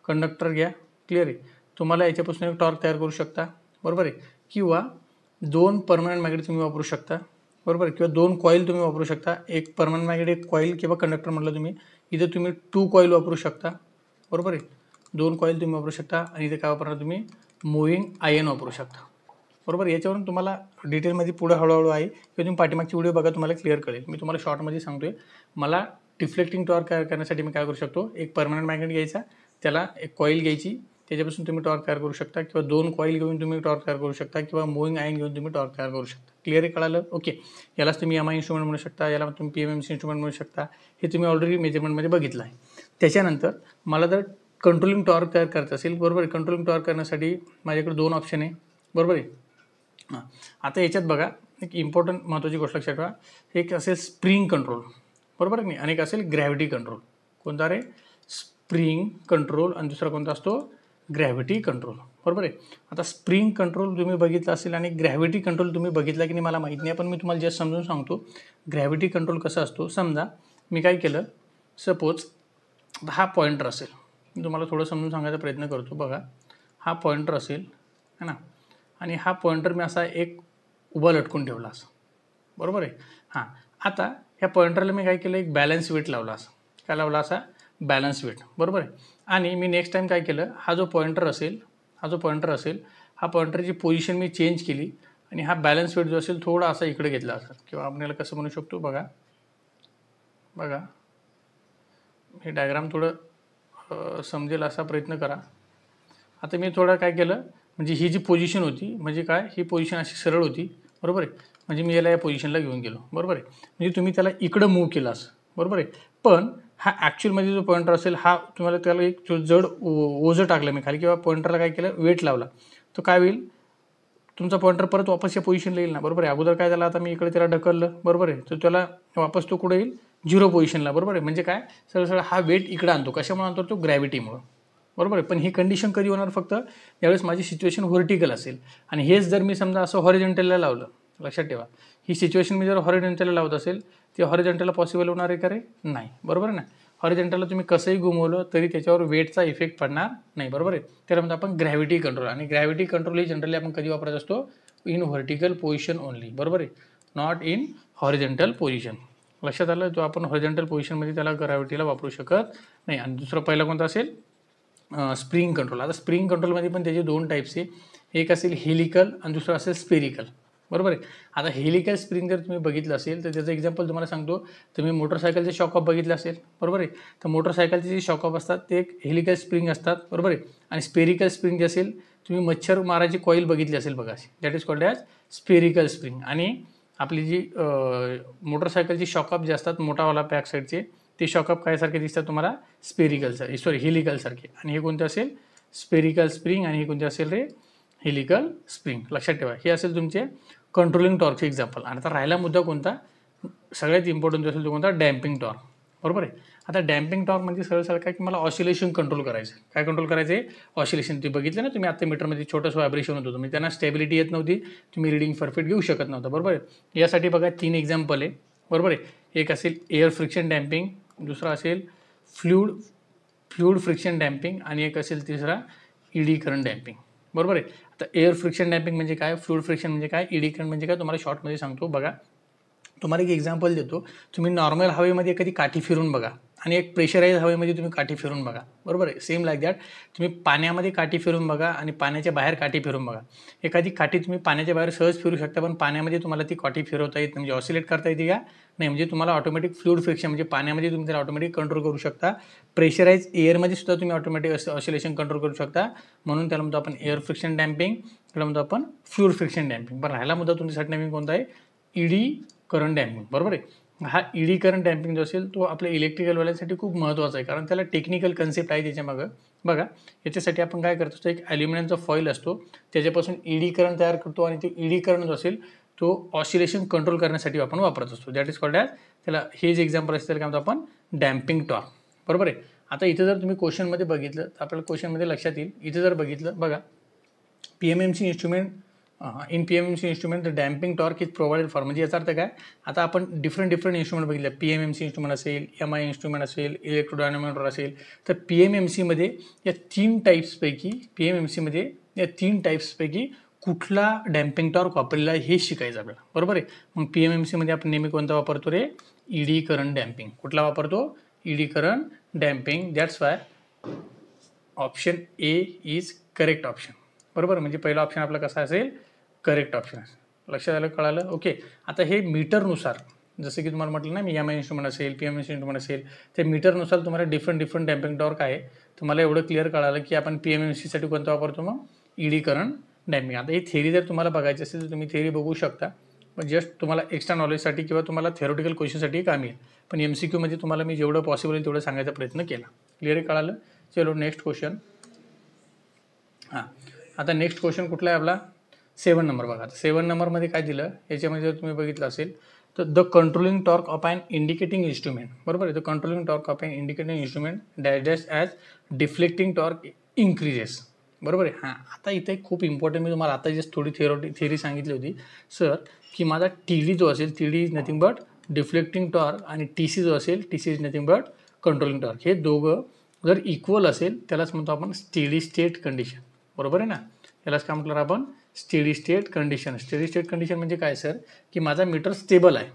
कंडक्टर घ्या. क्लिअर आहे. तुम्हाला याच्यापासून एक टॉर्क तयार करू शकता, बरोबर आहे. किंवा 2 परमनंट मॅग्नेट तुम्ही वापरू शकता, बरोबर आहे. किंवा 2 कॉईल तुम्ही वापरू शकता, एक परमनंट मॅग्नेट एक कॉईल किंवा कंडक्टर म्हटलं तुम्ही, इथं तुम्ही 2 कॉईल वापरू शकता, बरोबर आहे. 2 कॉईल तुम्ही वापरू शकता आणि इथे काय वापरणार तुम्ही, मूव्हिंग आयन वापरू शकता, बरोबर. याच्यावरून तुम्हाला डिटेलमध्ये पुढे हळूहळू आहे किंवा तुम्ही पाठीमागची व्हिडिओ बघा, तुम्हाला क्लिअर कळेल. मी तुम्हाला शॉर्टमध्ये सांगतोय. मला डिफ्लेक्टिंग टॉर्क तयार करण्यासाठी मी काय करू शकतो, एक परमनंट मॅग्नेट घ्यायचा, त्याला एक कॉईल घ्यायची, त्याच्यापासून तुम्ही टॉर्क तयार करू शकता, किंवा 2 कॉईल घेऊन तुम्ही टॉर्क तयार करू शकता, किंवा मूव्हिंग आयन घेऊन तुम्ही टॉर्क तयार करू शकता. क्लिअर आहे, कळालं, ओके. यालाच तुम्ही MI इन्स्ट्रुमेंट म्हणू शकता, याला तुम्ही PMMC इन्स्ट्रुमेंट म्हणू शकता. हे तुम्ही ऑलरेडी मेजरमेंटमध्ये बघितलं आहे. त्याच्यानंतर मला जर कंट्रोलिंग टॉर्क तयार करायचं असेल, बरोबर आहे, कंट्रोलिंग टॉर्क करण्यासाठी माझ्याकडे 2 ऑप्शन आहे, बरोबर आहे. हां, आता याच्यात बघा एक इम्पॉर्टंट महत्त्वाची गोष्ट लक्षात ठेवा, एक असेल स्प्रिंग कंट्रोल, बरोबर आहे, आणि एक असेल ग्रॅव्हिटी कंट्रोल. कोणता रे, स्प्रिंग कंट्रोल, आणि दुसरा कोणता असतो, ग्रॅव्हिटी कंट्रोल, बरोबर आहे. आता स्प्रिंग कंट्रोल तुम्ही बघितलं असेल आणि ग्रॅव्हिटी कंट्रोल तुम्ही बघितला की नाही मला माहीत नाही, पण मी तुम्हाला जस्ट समजून सांगतो. ग्रॅव्हिटी कंट्रोल कसा असतो, समजा मी काय केलं, सपोज हा पॉइंटर असेल, मी तुम्हाला थोडं समजून सांगायचा प्रयत्न करतो. बघा हा पॉइंटर असेल है ना, आणि हा पॉइंटर मी असा एक उभा लटकून ठेवला असं, बरोबर आहे. हां, आता ह्या पॉइंटरला मी काय केलं, एक बॅलन्स वेट लावला असं, काय लावला असा, बॅलन्स वेट, बरोबर आहे. आणि मी नेक्स्ट टाईम काय केलं, हा जो पॉइंटर असेल हा पॉइंटरची पोझिशन मी चेंज केली आणि हा बॅलन्स वेट जो असेल थोडा असा इकडे घेतला असेल, किंवा आपण याला कसं म्हणू शकतो, बघा हे डायग्राम थोडं समजेल असा प्रयत्न करा. आता मी थोडं काय केलं, म्हणजे ही जी पोझिशन होती, म्हणजे काय, ही पोझिशन अशी सरळ होती, बरोबर आहे. म्हणजे मी याला या पोझिशनला घेऊन गेलो, बरोबर आहे. म्हणजे तुम्ही त्याला इकडं मूव्ह केलं असं, बरोबर आहे. पण हा ॲक्च्युअलमध्ये जो पॉइंटर असेल, हा तुम्हाला त्याला एक जड ओझं टाकलं मी खाली, किंवा पॉइंटरला काय केलं, वेट लावला, तो काय होईल, तुमचा पॉइंटर परत वापस या पोझिशनला येईल ना, बरोबर आहे. अगोदर काय झालं, आता मी इकडे त्याला ढकललं, बरोबर आहे, तर त्याला वापस तो कुठे येईल, 0 पोझिशनला, बरोबर आहे. म्हणजे काय, सरळ हा वेट इकडे आणतो, कशामुळे आणतो, तो ग्रॅव्हिटीमुळं, बरोबर आहे. पण ही कंडिशन कधी होणार, फक्त ज्यावेळेस माझी सिच्युएशन व्हर्टिकल असेल. आणि हेच जर मी समजा असं हॉरिझॉन्टलला लावलं, लक्षात ठेवा, ही सिच्युएशन मी जर हॉरिझॉन्टलला लावत असेल, ते हॉरिझॉन्टलला पॉसिबल होणार आहे का रे, नाही, बरोबर आहे ना. हॉरिझॉन्टलला तुम्ही कसंही घुमवलं तरी त्याच्यावर वेटचा इफेक्ट पडणार नाही, बरोबर आहे. त्याला म्हणतो आपण ग्रॅव्हिटी कंट्रोल. आणि ग्रॅव्हिटी कंट्रोल ही जनरली आपण कधी वापरत असतो, इन व्हर्टिकल पोझिशन ओनली, बरोबर आहे, नॉट इन हॉरिझॉन्टल पोझिशन. लक्षात आलं, जो आपण हॉरिझॉन्टल पोझिशनमध्ये त्याला ग्रॅव्हिटीला वापरू शकत नाही. आणि दुसरा पहिला कोणता असेल, स्प्रिंग कंट्रोल. आता स्प्रिंग कंट्रोलमध्ये पण त्याचे 2 टाईप्स आहे, एक असेल हेलिकल आणि दुसरं असेल स्पेरिकल, बरोबर आहे. आता हेलिकल स्प्रिंग जर तुम्ही बघितलं असेल तर त्याचं एक्झाम्पल तुम्हाला सांगतो. तुम्ही मोटरसायकलचे शॉकऑफ बघितले असेल, बरोबर आहे. तर मोटरसायकलचे जे शॉकऑफ असतात ते एक हेलिकल स्प्रिंग असतात, बरोबर आहे. आणि स्पेरिकल स्प्रिंग जे असेल, तुम्ही मच्छर मारायची कॉईल बघितली असेल बघा, that is called as spherical spring. आणि आपली जी मोटरसायकलची शॉकऑफ जे असतात मोठावाला बॅक साईडचे, ते शॉकअप कायसारखे दिसतात तुम्हाला, हेलिकल सारखे. आणि हे कोणते असेल, स्पेरिकल स्प्रिंग. आणि हे कोणते असेल रे, हेलिकल स्प्रिंग. लक्षात ठेवा, हे असेल तुमचे कंट्रोलिंग टॉर्कचे एक्झाम्पल. आणि आता राहिला मुद्दा कोणता, सगळ्यात इम्पॉर्टंट असेल तो कोणता, डॅम्पिंग टॉर्क, बरोबर आहे. आता डॅम्पिंग टॉर्क म्हणजे सरळ काय की मला ऑसिलेशन कंट्रोल करायचं. काय कंट्रोल करायचं आहे, ऑसिलेशन. ते बघितलं ना तुम्ही, आता मीटरमध्ये छोटंसं व्हायब्रेशन होतं, तुम्ही त्यांना स्टेबिलिटी येत नव्हती, तुम्ही रिडिंग परफेक्ट घेऊ शकत नव्हता, बरोबर आहे. यासाठी बघा 3 एक्झाम्पल आहे, बरोबर आहे. एक असेल एअर फ्रिक्शन डॅम्पिंग, दुसरा असेल फ्लूइड फ्रिक्शन डॅम्पिंग, आणि एक असेल तिसरा ईडी करंट डॅम्पिंग, बरोबर आहे. आता एअर फ्रिक्शन डॅम्पिंग म्हणजे काय, फ्लूइड फ्रिक्शन म्हणजे काय, ईडी करंट म्हणजे काय, तुम्हाला शॉर्टमध्ये सांगतो. बघा तुम्हाला एक एक्झाम्पल देतो. तुम्ही नॉर्मल हवेमध्ये कधी काठी फिरून बघा, आणि एक प्रेशराईज हवेमध्ये तुम्ही काठी फिरून बघा, बरोबर आहे. सेम लाईक दॅट तुम्ही पाण्यामध्ये काठी फिरून बघा आणि पाण्याच्या बाहेर काठी फिरून बघा. एखादी काठी तुम्ही पाण्याच्या बाहेर सहज फिरू शकता, पण पाण्यामध्ये तुम्हाला ती काठी फिरवता येत म्हणजे ऑसिलेट करता येते का नाही. म्हणजे तुम्हाला ऑटोमॅटिक फ्लुइड फ्रिक्शन म्हणजे पाण्यामध्ये तुम्ही त्याला ऑटोमॅटिक कंट्रोल करू शकता. प्रेशराईज एअरमध्ये सुद्धा तुम्ही ऑटोमॅटिक ऑसिलेशन कंट्रोल करू शकता, म्हणून त्याला म्हणतो आपण एअर फ्रिक्शन डॅम्पिंग, त्याला म्हणतो आपण फ्लुइड फ्रिक्शन डॅम्पिंग. पण राहिला मुद्दा तुमच्यासाठी नवीन कोणता आहे, ईडी करंट डॅम्पिंग, बरोबर आहे. हा ईडी करंट डॅम्पिंग जो असेल तो आपल्या इलेक्ट्रिकलवाल्यांसाठी खूप महत्त्वाचा आहे, कारण त्याला टेक्निकल कन्सेप्ट आहे त्याच्यामागं. बघा याच्यासाठी आपण काय करतो, तो एक ॲल्युमिनियमचा फॉईल असतो, त्याच्यापासून ईडी करंट तयार करतो आणि ते ईडी करंट जो असेल तो ऑसिलेशन कंट्रोल करण्यासाठी आपण वापरत असतो. दॅट इज कॉल्ड ॲज, त्याला हे जे एक्झाम्पल असेल काय म्हणतो आपण, डॅम्पिंग टॉर्क, बरोबर आहे. आता इथं जर तुम्ही क्वेश्चनमध्ये बघितलं तर आपल्याला क्वेश्चनमध्ये लक्षात येईल. इथे जर बघितलं बघा, PMMC instrument, in PMMC instrument the damping torque is provided for. म्हणजे याचा अर्थ काय, आता आपण डिफरंट इंस्ट्रुमेंट बघितले, PMMC इंस्ट्रुमेंट असेल, MI इंस्ट्रुमेंट असेल, इलेक्ट्रोडायनॅमोमीटर असेल, तर PMMCमध्ये या 3 टाईप्सपैकी कुठला डॅम्पिंग टॉर्क वापरलेला आहे हे शिकायचं आपल्याला, बरोबर आहे. मग PMMCमध्ये आपण नेहमी कोणता वापरतो रे, ईडी करंट डॅम्पिंग. कुठला वापरतो, eddy current damping. That's why option A is correct option, बरोबर. म्हणजे पहिला ऑप्शन आपला कसा असेल, करेक्ट ऑप्शन असेल. लक्षात आलं, कळालं, ओके. आता हे मीटरनुसार, जसं की तुम्हाला म्हटलं ना मी, MI इंस्ट्रुमेंट असेल, PMMC इंस्ट्रुमेंट असेल, ते मीटरनुसार तुम्हाला डिफरंट डॅम्पिंग टॉर्क आहे. तुम्हाला एवढं क्लिअर कळालं की आपण PMMCसाठी कोणता वापरतो, मग ईडी करंट डॅम्पिंग. आता ही थेरी जर तुम्हाला बघायची असेल तर तुम्ही थेरी बघू शकता, पण जस्ट तुम्हाला एक्स्ट्रा नॉलेजसाठी किंवा तुम्हाला थेरोटिकल क्वेश्चनसाठी काम येईल. पण MCQमध्ये तुम्हाला मी जेवढं पॉसिबल आहे तेवढं सांगायचा प्रयत्न केला. क्लिअर कळालं. चलो नेक्स्ट क्वेश्चन. हां, आता नेक्स्ट क्वेश्चन कुठला आहे आपला, 7 नंबर. बघा 7 नंबरमध्ये काय दिलं, याच्यामध्ये जर तुम्ही बघितलं असेल तर the controlling torque of an indicating instrument, बरोबर आहे. The controlling torque of an indicating instrument dash as deflecting torque increases, बरोबर आहे. हां, आता इथे खूप इम्पॉर्टंट, मी तुम्हाला आता जस्ट थोडी थेरी सांगितली होती सर, की माझा TD जो असेल, TD is nothing but deflecting torque, आणि TC जो असेल, TC is nothing but controlling torque. हे दोघं जर इक्वल असेल त्यालाच म्हणतो आपण स्टेडी स्टेट कंडिशन, बरोबर आहे ना. यालाच काय म्हटलं आपण, steady state condition. Steady state condition म्हणजे काय सर, की माझा मीटर स्टेबल आहे,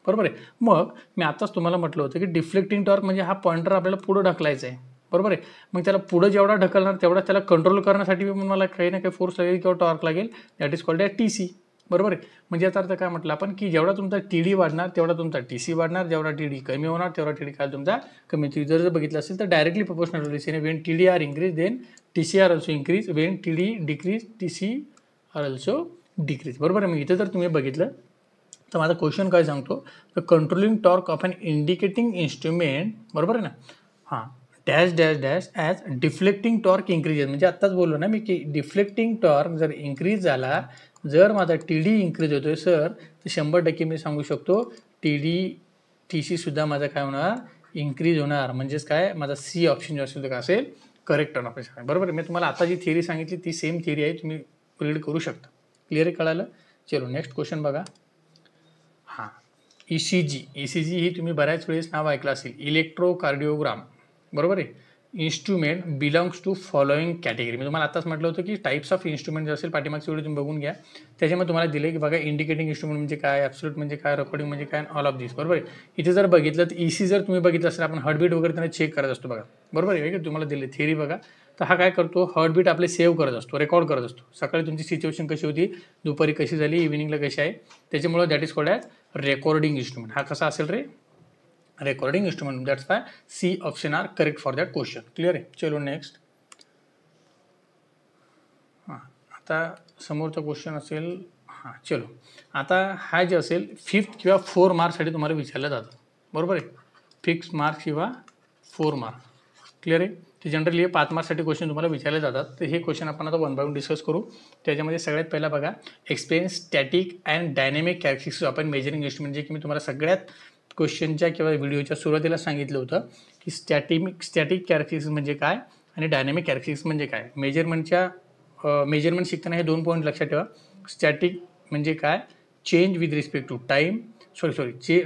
बरोबर आहे. मग मी आताच तुम्हाला म्हटलं होतं की डिफ्लेक्टिंग टॉर्क म्हणजे हा पॉइंटर आपल्याला पुढं ढकलायचा आहे, बरोबर आहे. मग त्याला पुढं जेवढा ढकलणार तेवढा त्याला कंट्रोल करण्यासाठी मला काही ना काही फोर्स लागेल किंवा टॉर्क लागेल, दॅट इज कॉल्ड TC, बरोबर आहे. म्हणजे याचा अर्थ काय म्हटलं आपण, की जेवढा तुमचा TD वाढणार तेवढा तुमचा TC वाढणार, जेवढा TD कमी होणार तेवढा TD काय तुमचा कमी. जर बघितलं असेल तर डायरेक्टली प्रोपोर्शनल रिलेशन आहे. When TD are increase then TC are also increase, when TD decrease TC are also decrease, बरोबर आहे. मग इथे जर तुम्ही बघितलं तर माझा क्वेश्चन काय सांगतो, the controlling torque of an indicating instrument, बरोबर आहे ना. हां, dash dash dash as deflecting torque increases. म्हणजे आत्ताच बोललो ना मी की डिफ्लेक्टिंग टॉर्क जर इन्क्रीज झाला, जर माझा TD इन्क्रीज होतोय सर, तर 100% मी सांगू शकतो TC सुद्धा माझा काय होणार, इन्क्रीज होणार. म्हणजेच काय, माझा C ऑप्शन जो असेल तो काय असेल, करेक्ट ऑप्शन आहे, बरोबर आहे. मी तुम्हाला आता जी थिअरी सांगितली ती सेम थिअरी आहे, तुम्ही रीड करू शकता. क्लिअर कळालं. चलो नेक्स्ट क्वेश्चन बघा. हां, ECG ही तुम्ही बऱ्याच वेळेस नाव ऐकलं असेल, इलेक्ट्रोकार्डिओग्राम, बरोबर आहे. Instrument belongs to following category. मी तुम्हाला आताच म्हटलं होतं की टाईप्स ऑफ इन्स्ट्रुमेंट जे असेल, पाठीमागची व्हिडिओ तुम्ही बघून घ्या, त्याच्यामध्ये तुम्हाला दिले की बघा इंडिकेटिंग इन्स्ट्रुमेंट म्हणजे काय, ॲब्सोल्यूट म्हणजे काय, रेकॉर्डिंग म्हणजे काय, ऑल ऑफ दिस, बरोबर आहे. इथे जर बघितलं तर EC जर तुम्ही बघितलं असेल, आपण हार्टबीट वगैरे त्यांना चेक करत असतो बघा, बरोबर आहे. की तुम्हाला दिले थिअरी बघा, तर हा काय करतो, हार्टबीट आपले सेव्ह करत असतो, रेकॉर्ड करत असतो. सकाळी तुमची सिच्युएशन कशी होती, दुपारी कशी झाली, इव्हिनिंगला कशी आहे, त्याच्यामुळे that is called as recording instrument. हा कसा असेल रे, recording instrument. That's why C option are correct for that question. Clear आहे. चलो नेक्स्ट. हां, आता समोरचा क्वेश्चन असेल, हां चलो, आता हा जे असेल 5th किंवा 4 मार्क्ससाठी तुम्हाला विचारलं जातं, बरोबर आहे. 5 मार्क्स किंवा 4 मार्क्स. क्लिअर आहे. ते जनरली 5 मार्क्ससाठी क्वेश्चन तुम्हाला विचारले जातात. तर हे क्वेश्चन आपण आता 1 बाय 1 डिस्कस करू. त्याच्यामध्ये सगळ्यात पहिला बघा, explain static and dynamic characteristics of measuring instrument. जे की मी तुम्हाला सगळ्यात क्वेश्चनच्या किंवा व्हिडिओच्या सुरुवातीला सांगितलं होतं की स्टॅटिक कॅरेक्टरिस्टिक्स म्हणजे काय आणि डायनॅमिक कॅरेक्टरिस्टिक्स म्हणजे काय. मेजरमेंट शिकताना हे 2 पॉईंट लक्षात ठेवा. स्टॅटिक म्हणजे काय, change with respect to time,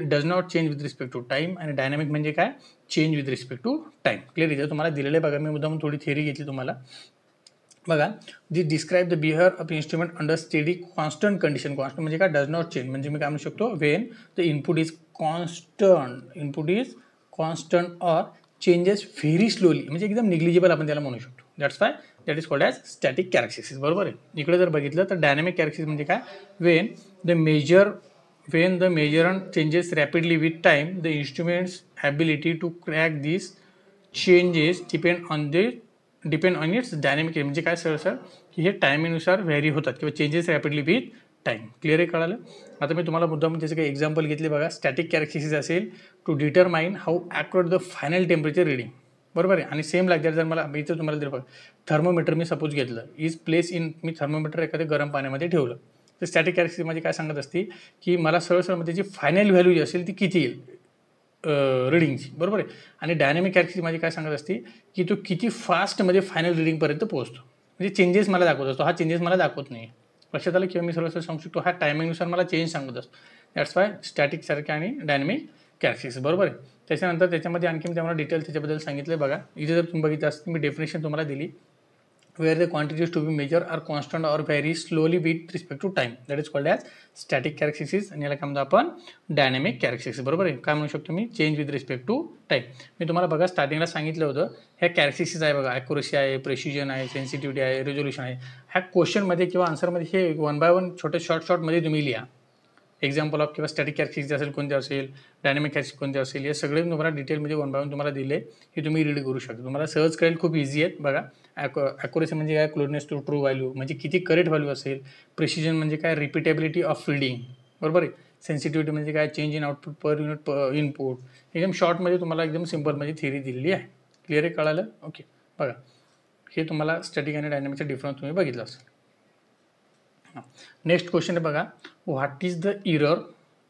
does not change with respect to time. आणि डायनॅमिक म्हणजे काय, change with respect to time. Clear. इथे तुम्हाला दिलेलं आहे बघा, मी मुद्दाम थोडी थिअरी घेतली तुम्हाला. बघा, जी describe the behaviour of instrument under steady constant condition. Constant म्हणजे काय, डज नॉट चेंज. म्हणजे मी काय म्हणू शकतो, Wien the input is constant or changes very slowly, म्हणजे एकदम निग्लिजिबल आपण त्याला म्हणू शकतो. That's why that is called as static characteristics. बरोबर आहे. इकडे जर बघितलं तर डायनॅमिक कॅरेक्टरिस्टिक्स म्हणजे काय, when the measurement changes rapidly with time, the instrument's ability to track these changes depend on its dynamic. म्हणजे काय सर की हे टायमिंगनुसार व्हॅरी होतात किंवा changes rapidly with time. Clear आहे, कळालं. आता मी तुम्हाला मुद्दाम त्याचे काही एक्झाम्पल घेतले बघा. स्टॅटिक कॅरेक्टरिस्टिक्स असेल to determine how accurate the final temperature reading. बरोबर आहे. आणि सेम लाईक दॅट जर मला इथं तुम्हाला दिलं बघा, थर्मोमीटर मी सपोज घेतलं, is place in, me thermometer एखाद्या गरम पाण्यामध्ये ठेवलं, तर स्टॅटिक कॅरेक्टरिस्टिक्स म्हणजे काय सांगत असते की मला सरळ त्याची फायनल व्हॅल्यू जी असेल ती किती येईल रिडिंगची. बरोबर आहे. आणि डायनॅमिक कॅरेक्टरिस्टिक्स म्हणजे काय सांगत असते की तो किती फास्टमध्ये फायनल रिडिंगपर्यंत पोहोचतो, म्हणजे चेंजेस मला दाखवत असतो, हा चेंजेस मला दाखवत नाही. लक्षात आलं. किंवा मी सरळ सांगू शकतो हा टायमिंगनुसार मला चेंज सांगत असतो. दॅट्स वाय स्टॅटिक सारखे आणि डायनॅमिक कॅरेक्टरिस्टिक्स. बरोबर आहे. त्याच्यानंतर त्याच्यामध्ये आणखी मी तुम्हाला डिटेल त्याच्याबद्दल सांगितलं बघा. इथे जर तुम्ही बघितलं असतं मी डेफिनेशन तुम्हाला दिली, where the quantities to be measured are constant or vary slowly with respect to time, that is called as static characteristics. आणि याला काय म्हणतो आपण, डायनॅमिक कॅरेक्टरिस्टिक्स. बरोबर आहे. काय म्हणू शकतो मी, change with respect to time. मी तुम्हाला बघा स्टार्टिंगला सांगितलं होतं ह्या कॅरेक्टरिस्टिक्स आहे बघा, ॲक्युरसी आहे, प्रेसिजन आहे, सेन्सिटिव्हिटी आहे, रेझोल्युशन आहे. ह्या क्वेश्चनमध्ये किंवा आन्सरमध्ये हे 1 by 1 छोटे शॉर्टमध्ये तुम्ही लिहा. एक्झाम्पल ऑफ किंवा स्टॅटिक कॅरेक्टरिस्टिक्स असेल कोणते असेल, डायनॅमिक कॅरेक्टरिस्टिक्स कोणते असेल, हे सगळे तुम्हाला डिटेलमध्ये 1 by 1 तुम्हाला दिले, हे तुम्ही रीड करू शकता. तुम्हाला सहज कळेल, खूप इझी आहेत. बघा, ॲक्युरसी म्हणजे काय, क्लोजनेस टू ट्रू व्हॅल्यू म्हणजे किती करेक्ट व्हॅल्यू असेल. प्रिसिजन म्हणजे काय, रिपीटेबिलिटी ऑफ रिडिंग. बरोबर आहे. सेन्सिटिव्हिटी म्हणजे काय, change in output per unit input. एकदम शॉर्टमध्ये तुम्हाला एकदम सिम्पलमध्ये थिअरी दिलेली आहे. क्लिअर आहे, कळालं. ओके. बघा, हे तुम्हाला स्टॅटिक आणि डायनॅमिकचा डिफरन्स तुम्ही बघितलं असेल. नेक्स्ट क्वेश्चन आहे बघा, what is the error,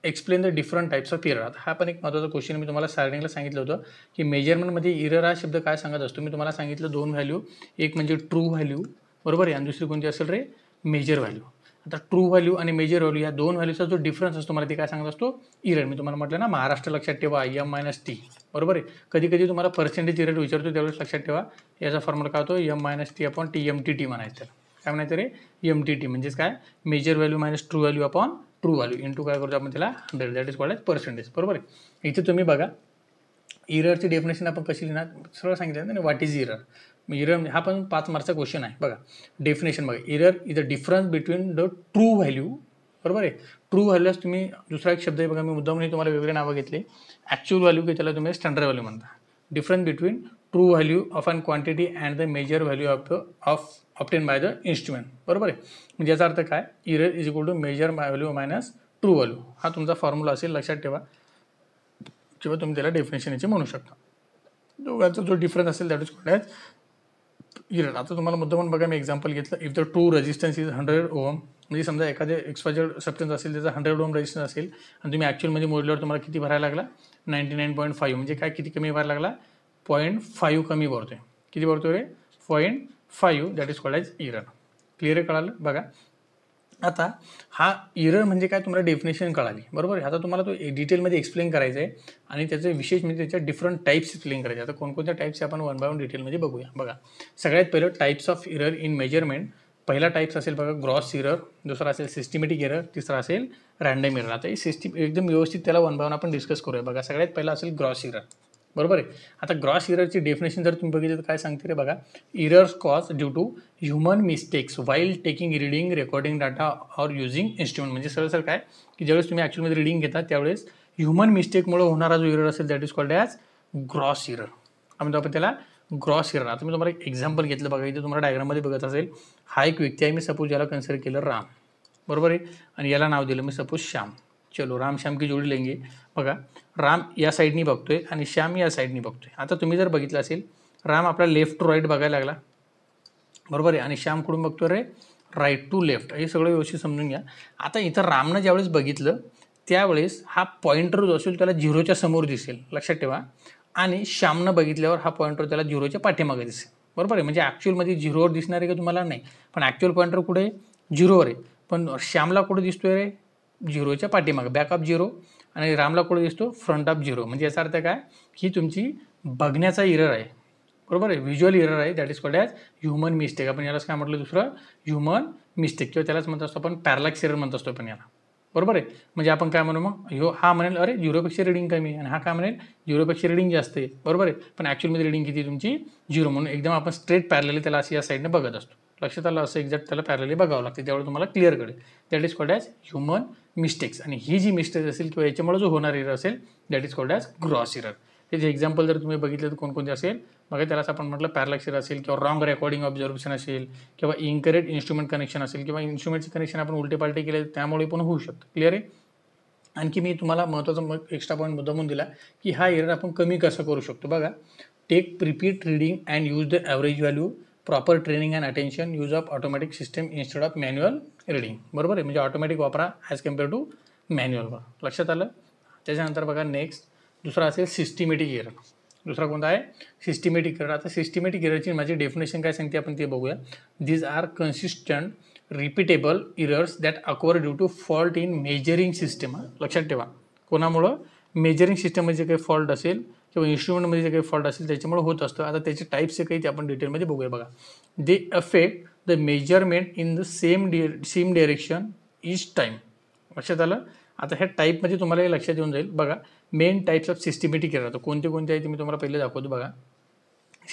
explain the different types of error. आता हा पण एक महत्त्वाचा क्वेश्चन. मी तुम्हाला स्टार्टिंगला सांगितलं होतं की मेजरमेंटमध्ये इरर हा शब्द काय सांगत असतो. मी तुम्हाला सांगितलं 2 व्हॅल्यू, एक म्हणजे ट्रू व्हॅल्यू, बरोबर आहे, आणि दुसरी कोणती असेल रे, मेजर व्हॅल्यू. आता ट्रू व्हॅल्यू आणि मेजर व्हॅल्यू या 2 व्हॅल्यूचा जो डिफरन्स असतो मला ते काय सांगत असतो, इरर. मी तुम्हाला म्हटलं ना, महाराष्ट्र लक्षात ठेवा, M-T. बरोबर आहे. कधी कधी तुम्हाला पर्सेंटेज इरर विचारतो त्यावेळेस लक्षात ठेवा याचा फॉर्म्युला काय होतो, M-T अपॉन TMTT म्हणायचं. काय म्हणायचं रे, MTT म्हणजेच काय, measure value minus true value upon true value into काय करतो आपण त्याला 100, that is called as percentage. बरोबर आहे. इथे तुम्ही बघा इररची डेफिनेशन आपण कशी लिहिणार, सरळ सांगितलं ना, व्हॉट इज इरर. इरर हा पण 5 मार्कचा क्वेश्चन आहे. बघा डेफिनेशन बघा, error is the difference between the true value. बरोबर आहे. ट्रू व्हॅल्यूज तुम्ही दुसरा एक शब्द आहे बघा, मी मुद्दाम तुम्हाला वेगवेगळे नावं घेतले. ॲक्च्युअल व्हॅल्यू की त्याला तुम्ही स्टँडर्ड व्हॅल्यू म्हणता. Difference between true value of an quantity and the measure value of obtain by the instrument. बरोबर आहे. म्हणजे याचा अर्थ काय, error is equal to measure value minus true value. हा तुमचा फॉर्म्युला असेल, लक्षात ठेवा, किंवा तुम्ही त्याला डेफिनेशन याची म्हणू शकता. दोघांचा जो डिफरन्स असेल that is called as error. आता तुम्हाला मुद्दाम बघा, मी एक्झाम्पल घेतलं, if the true resistance is 100 ohm, म्हणजे समजा एखाद्या XYZ सबस्टन्स असेल त्याचा 100 ओहम रेजिस्टन्स असेल आणि तुम्ही ॲक्च्युअलमध्ये मोजल्यावर तुम्हाला किती भरायला लागला, 99.5. म्हणजे काय, किती कमी भरायला लागला, 0.5 कमी भरतोय. किती भरतोय रे, 0.5. That is called as error. Clear आहे, कळालं. बघा आता हा इरर म्हणजे काय तुम्हाला डेफिनेशन कळाली. बरोबर आहे. आता तुम्हाला तो डिटेलमध्ये एक्सप्लेन करायचं आहे आणि त्याचे विशेष म्हणजे त्याच्या डिफरंट टाईप्स एक्सप्लेन करायचे. आता कोणकोणत्या टाईप्स आपण 1 by 1 डिटेलमध्ये बघूया. बघा, सगळ्यात पहिलं types of error in measurement. पहिला टाईप्स असेल बघा ग्रॉस इरर, दुसरा असेल सिस्टमॅटिक इरर, तिसरा असेल रँडम इरर. आता ही एकदम व्यवस्थित त्याला 1 by 1 आपण डिस्कस करूया. बघा, सगळ्यात पहिला असेल ग्रॉस इरर. बरोबर आहे. आता ग्रॉस इररची डेफिनेशन जर तुम्ही बघितलं तर काय सांगते रे बघा, errors cause due to human mistakes while taking reading, recording data or using instrument. म्हणजे सरळ काय की ज्यावेळेस तुम्ही ॲक्च्युअलमध्ये रिडिंग घेता त्यावेळेस ह्युमन मिस्टेकमुळे होणारा जो इरर असेल that is called as gross error. म्हणतो आपण त्याला ग्रॉस इरर. आता मी तुम्हाला एक एक्झाम्पल घेतलं बघा, इथे तुम्हाला डायग्राममध्ये बघत असेल, हा एक व्यक्ती आहे, मी सपोज याला कन्सिडर केलं राम. बरोबर आहे. आणि याला नाव दिलं मी सपोज श्याम. चलो राम श्याम की जोडी लेंगे. बघा, राम या साईडनी बघतोय आणि श्याम या साईडनी बघतोय. आता तुम्ही जर बघितलं असेल, राम आपला लेफ्ट टू राईट बघायला लागला. बरोबर आहे. आणि श्याम कुठून बघतोय रे, राईट टू लेफ्ट. हे सगळं व्यवस्थित समजून घ्या. आता इथं रामनं ज्यावेळेस बघितलं त्यावेळेस हा पॉईंटर जो असेल त्याला 0च्या समोर दिसेल, लक्षात ठेवा. आणि श्यामनं बघितल्यावर हा पॉईंटर त्याला 0च्या पाठीमागे दिसेल. बरोबर आहे. म्हणजे ॲक्च्युअलमध्ये 0वर दिसणार आहे का तुम्हाला, नाही, पण ॲक्च्युअल पॉईंटर कुठे, 0वर आहे. पण श्यामला कुठे दिसतोय रे, 0च्या पाठीमागे, बॅक ऑफ 0. आणि रामला कुठे दिसतो, फ्रंट ऑफ 0. म्हणजे याचा अर्थ काय की तुमची बघण्याचा इरर आहे. बरोबर आहे. व्हिज्युअल इरर आहे. That is called as human mistake. आपण यालाच काय म्हटलं दुसरं, ह्युमन मिस्टेक, किंवा त्यालाच म्हणत असतो आपण पॅरलॅक्स इरर म्हणत असतो आपण याला. बरोबर आहे. म्हणजे आपण काय म्हणू मग, हा म्हणेल अरे 0पेक्षा रिडिंग कमी आहे आणि हा काय म्हणेल 0पेक्षा रिडिंग जास्त आहे, बरोबर आहे. पण ॲक्च्युअलमध्ये रिडिंग किती तुमची 0, म्हणून एकदम आपण स्ट्रेट पॅरलली त्याला असं या साईडने बघत असतो. लक्षात आलं, असं एक्झॅक्ट त्याला पॅरलली बघावं लागते, त्यावेळी तुम्हाला क्लिअर कळेल. That is called as human mistakes. आणि ही जी मिस्टेक असेल किंवा याच्यामुळे जो होणार एरर असेल that is called as gross error. त्याचे एक्झाम्पल जर तुम्ही बघितलं तर कोणकोणते असेल बघा, त्यालाच आपण म्हटलं पॅरलॅक्स एरर असेल किंवा रॉंग रेकॉर्डिंग ऑब्झर्वेशन असेल किंवा इनकरेक्ट इन्स्ट्रुमेंट कनेक्शन असेल किंवा इन्स्ट्रुमेंटचे कनेक्शन आपण उलटे पालटे केले त्यामुळे पण होऊ शकतं. क्लिअर आहे. आणखी मी तुम्हाला महत्त्वाचा एक्स्ट्रा पॉईंट मुद्दामून दिला की हा एरर आपण कमी कसं करू शकतो. बघा, take repeat reading and use the average value, proper training and attention, use of automatic system instead of manual reading. बरोबर आहे. म्हणजे ऑटोमॅटिक वापरा ॲज कम्पेअर टू मॅन्युअल. लक्षात आलं. त्याच्यानंतर बघा नेक्स्ट दुसरा असेल सिस्टिमॅटिक एरर. दुसरा कोणता आहे, सिस्टिमॅटिक एरर. आता सिस्टिमॅटिक एररची माझी डेफिनेशन काय सांगते आपण ते बघूया. These are consistent repeatable errors that occur due to fault in measuring system. लक्षात ठेवा, कोणामुळं, मेजरिंग सिस्टममध्ये जे काही फॉल्ट असेल किंवा इन्स्ट्रुमेंटमध्ये जे काही फॉल्ट असेल त्याच्यामुळे होत असतं. आता त्याचे टाईप्स काही ते आपण डिटेलमध्ये बघूया. बघा, they affect the measurement in the same direction each time. लक्षात आलं. आता ह्या टाईपमध्ये तुम्हाला हे लक्षात येऊन जाईल. बघा, main types of systematic error. तर कोणते कोणते आहे ते मी तुम्हाला पहिले दाखवतो. बघा,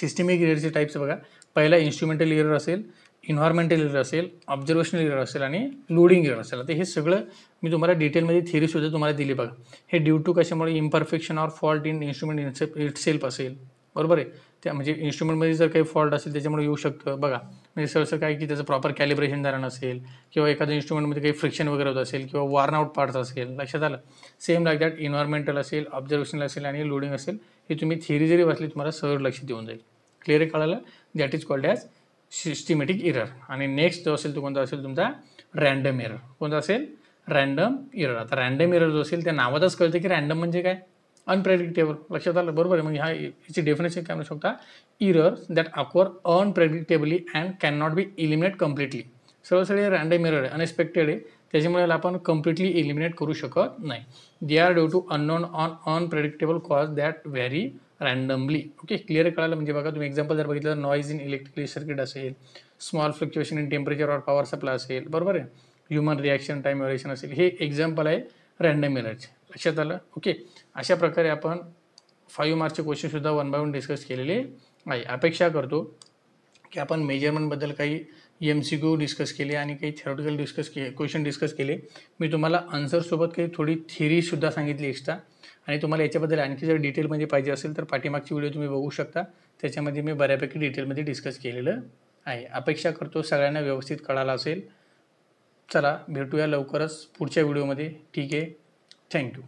सिस्टमॅटिक एररचे टाईप्स बघा. पहिला इन्स्ट्रुमेंटल एरर असेल, इन्व्हायरमेंटल एरर असेल, ऑब्झर्वेशनल एरर असेल आणि लोडिंग एरर असेल. आता हे सगळं मी तुम्हाला डिटेलमध्ये थिअरीसुद्धा तुम्हाला दिली. बघा, हे ड्यू टू कशामुळे imperfection or fault in instrument itself असेल, बरोबर आहे. त्या म्हणजे इन्स्ट्रुमेंटमध्ये जर काही फॉल्ट असेल त्याच्यामुळे येऊ शकतं. बघा, म्हणजे सहसा काय की त्याचं प्रॉपर कॅलिब्रेशन झालं नसेल किंवा एखाद्या इन्स्ट्रुमेंटमध्ये काही फ्रिक्शन वगैरे होत असेल किंवा वॉर्न आउट पार्ट्स असेल. लक्षात आलं. सेम लाईक दॅट इन्व्हायरमेंटल असेल, ऑब्झर्वेशनल असेल आणि लोडिंग असेल. हे तुम्ही थिअरी जरी वाचली तुम्हाला सहज लक्षात येऊन जाईल. क्लिअर कळालं. That is called as systematic error. आणि नेक्स्ट जो असेल तो कोणता असेल तुमचा रँडम एरर. कोणता असेल, रँडम एरर. आता रँडम एरर जो असेल त्या नावातच कळतं की रँडम म्हणजे काय, अनप्रेडिक्टेबल. लक्षात आलं, बरोबर आहे. म्हणजे याची डेफिनेशन काय म्हणू शकता, error that occur unpredictably and can not be eliminate completely. सरळ रँडम एरर आहे, अनएक्सपेक्टेड आहे, त्याच्यामुळे आपण कम्प्लिटली इलिमिनेट करू शकत नाही. They are due to unknown unpredictable cause that vary randomly. Okay, clear कळालं. म्हणजे बघा, तुम्ही एक्झाम्पल जर बघितलं, नॉईज इन इलेक्ट्रिकल सर्किट असेल, small fluctuation in temperature or power supply असेल, बरोबर आहे, ह्युमन रिॲक्शन टाईम व्हेरिएशन असेल, हे एक्झाम्पल आहे रँडम एररचे. लक्षात आलं. ओके, अशा प्रकारे आपण 5 मार्कचे क्वेश्चनसुद्धा 1 बाय 1 डिस्कस केलेले आहे. अपेक्षा करतो की आपण मेजरमेंटबद्दल काही MCQ डिस्कस केले आणि काही थेरोटिकल क्वेश्चन डिस्कस केले. मी तुम्हाला आन्सरसोबत काही थोडी थिअरीसुद्धा सांगितली एक्स्ट्रा. आणि तुम्हाला याच्याबद्दल आणखी जर डिटेलमध्ये पाहिजे असेल तर पाठीमागची व्हिडिओ तुम्ही बघू शकता, त्याच्यामध्ये मी बऱ्यापैकी डिटेलमध्ये डिस्कस केलेलं आहे. अपेक्षा करतो सगळ्यांना व्यवस्थित कळालं असेल. चला भेटूया लवकरच पुढच्या व्हिडिओमध्ये. ठीक आहे, थँक्यू.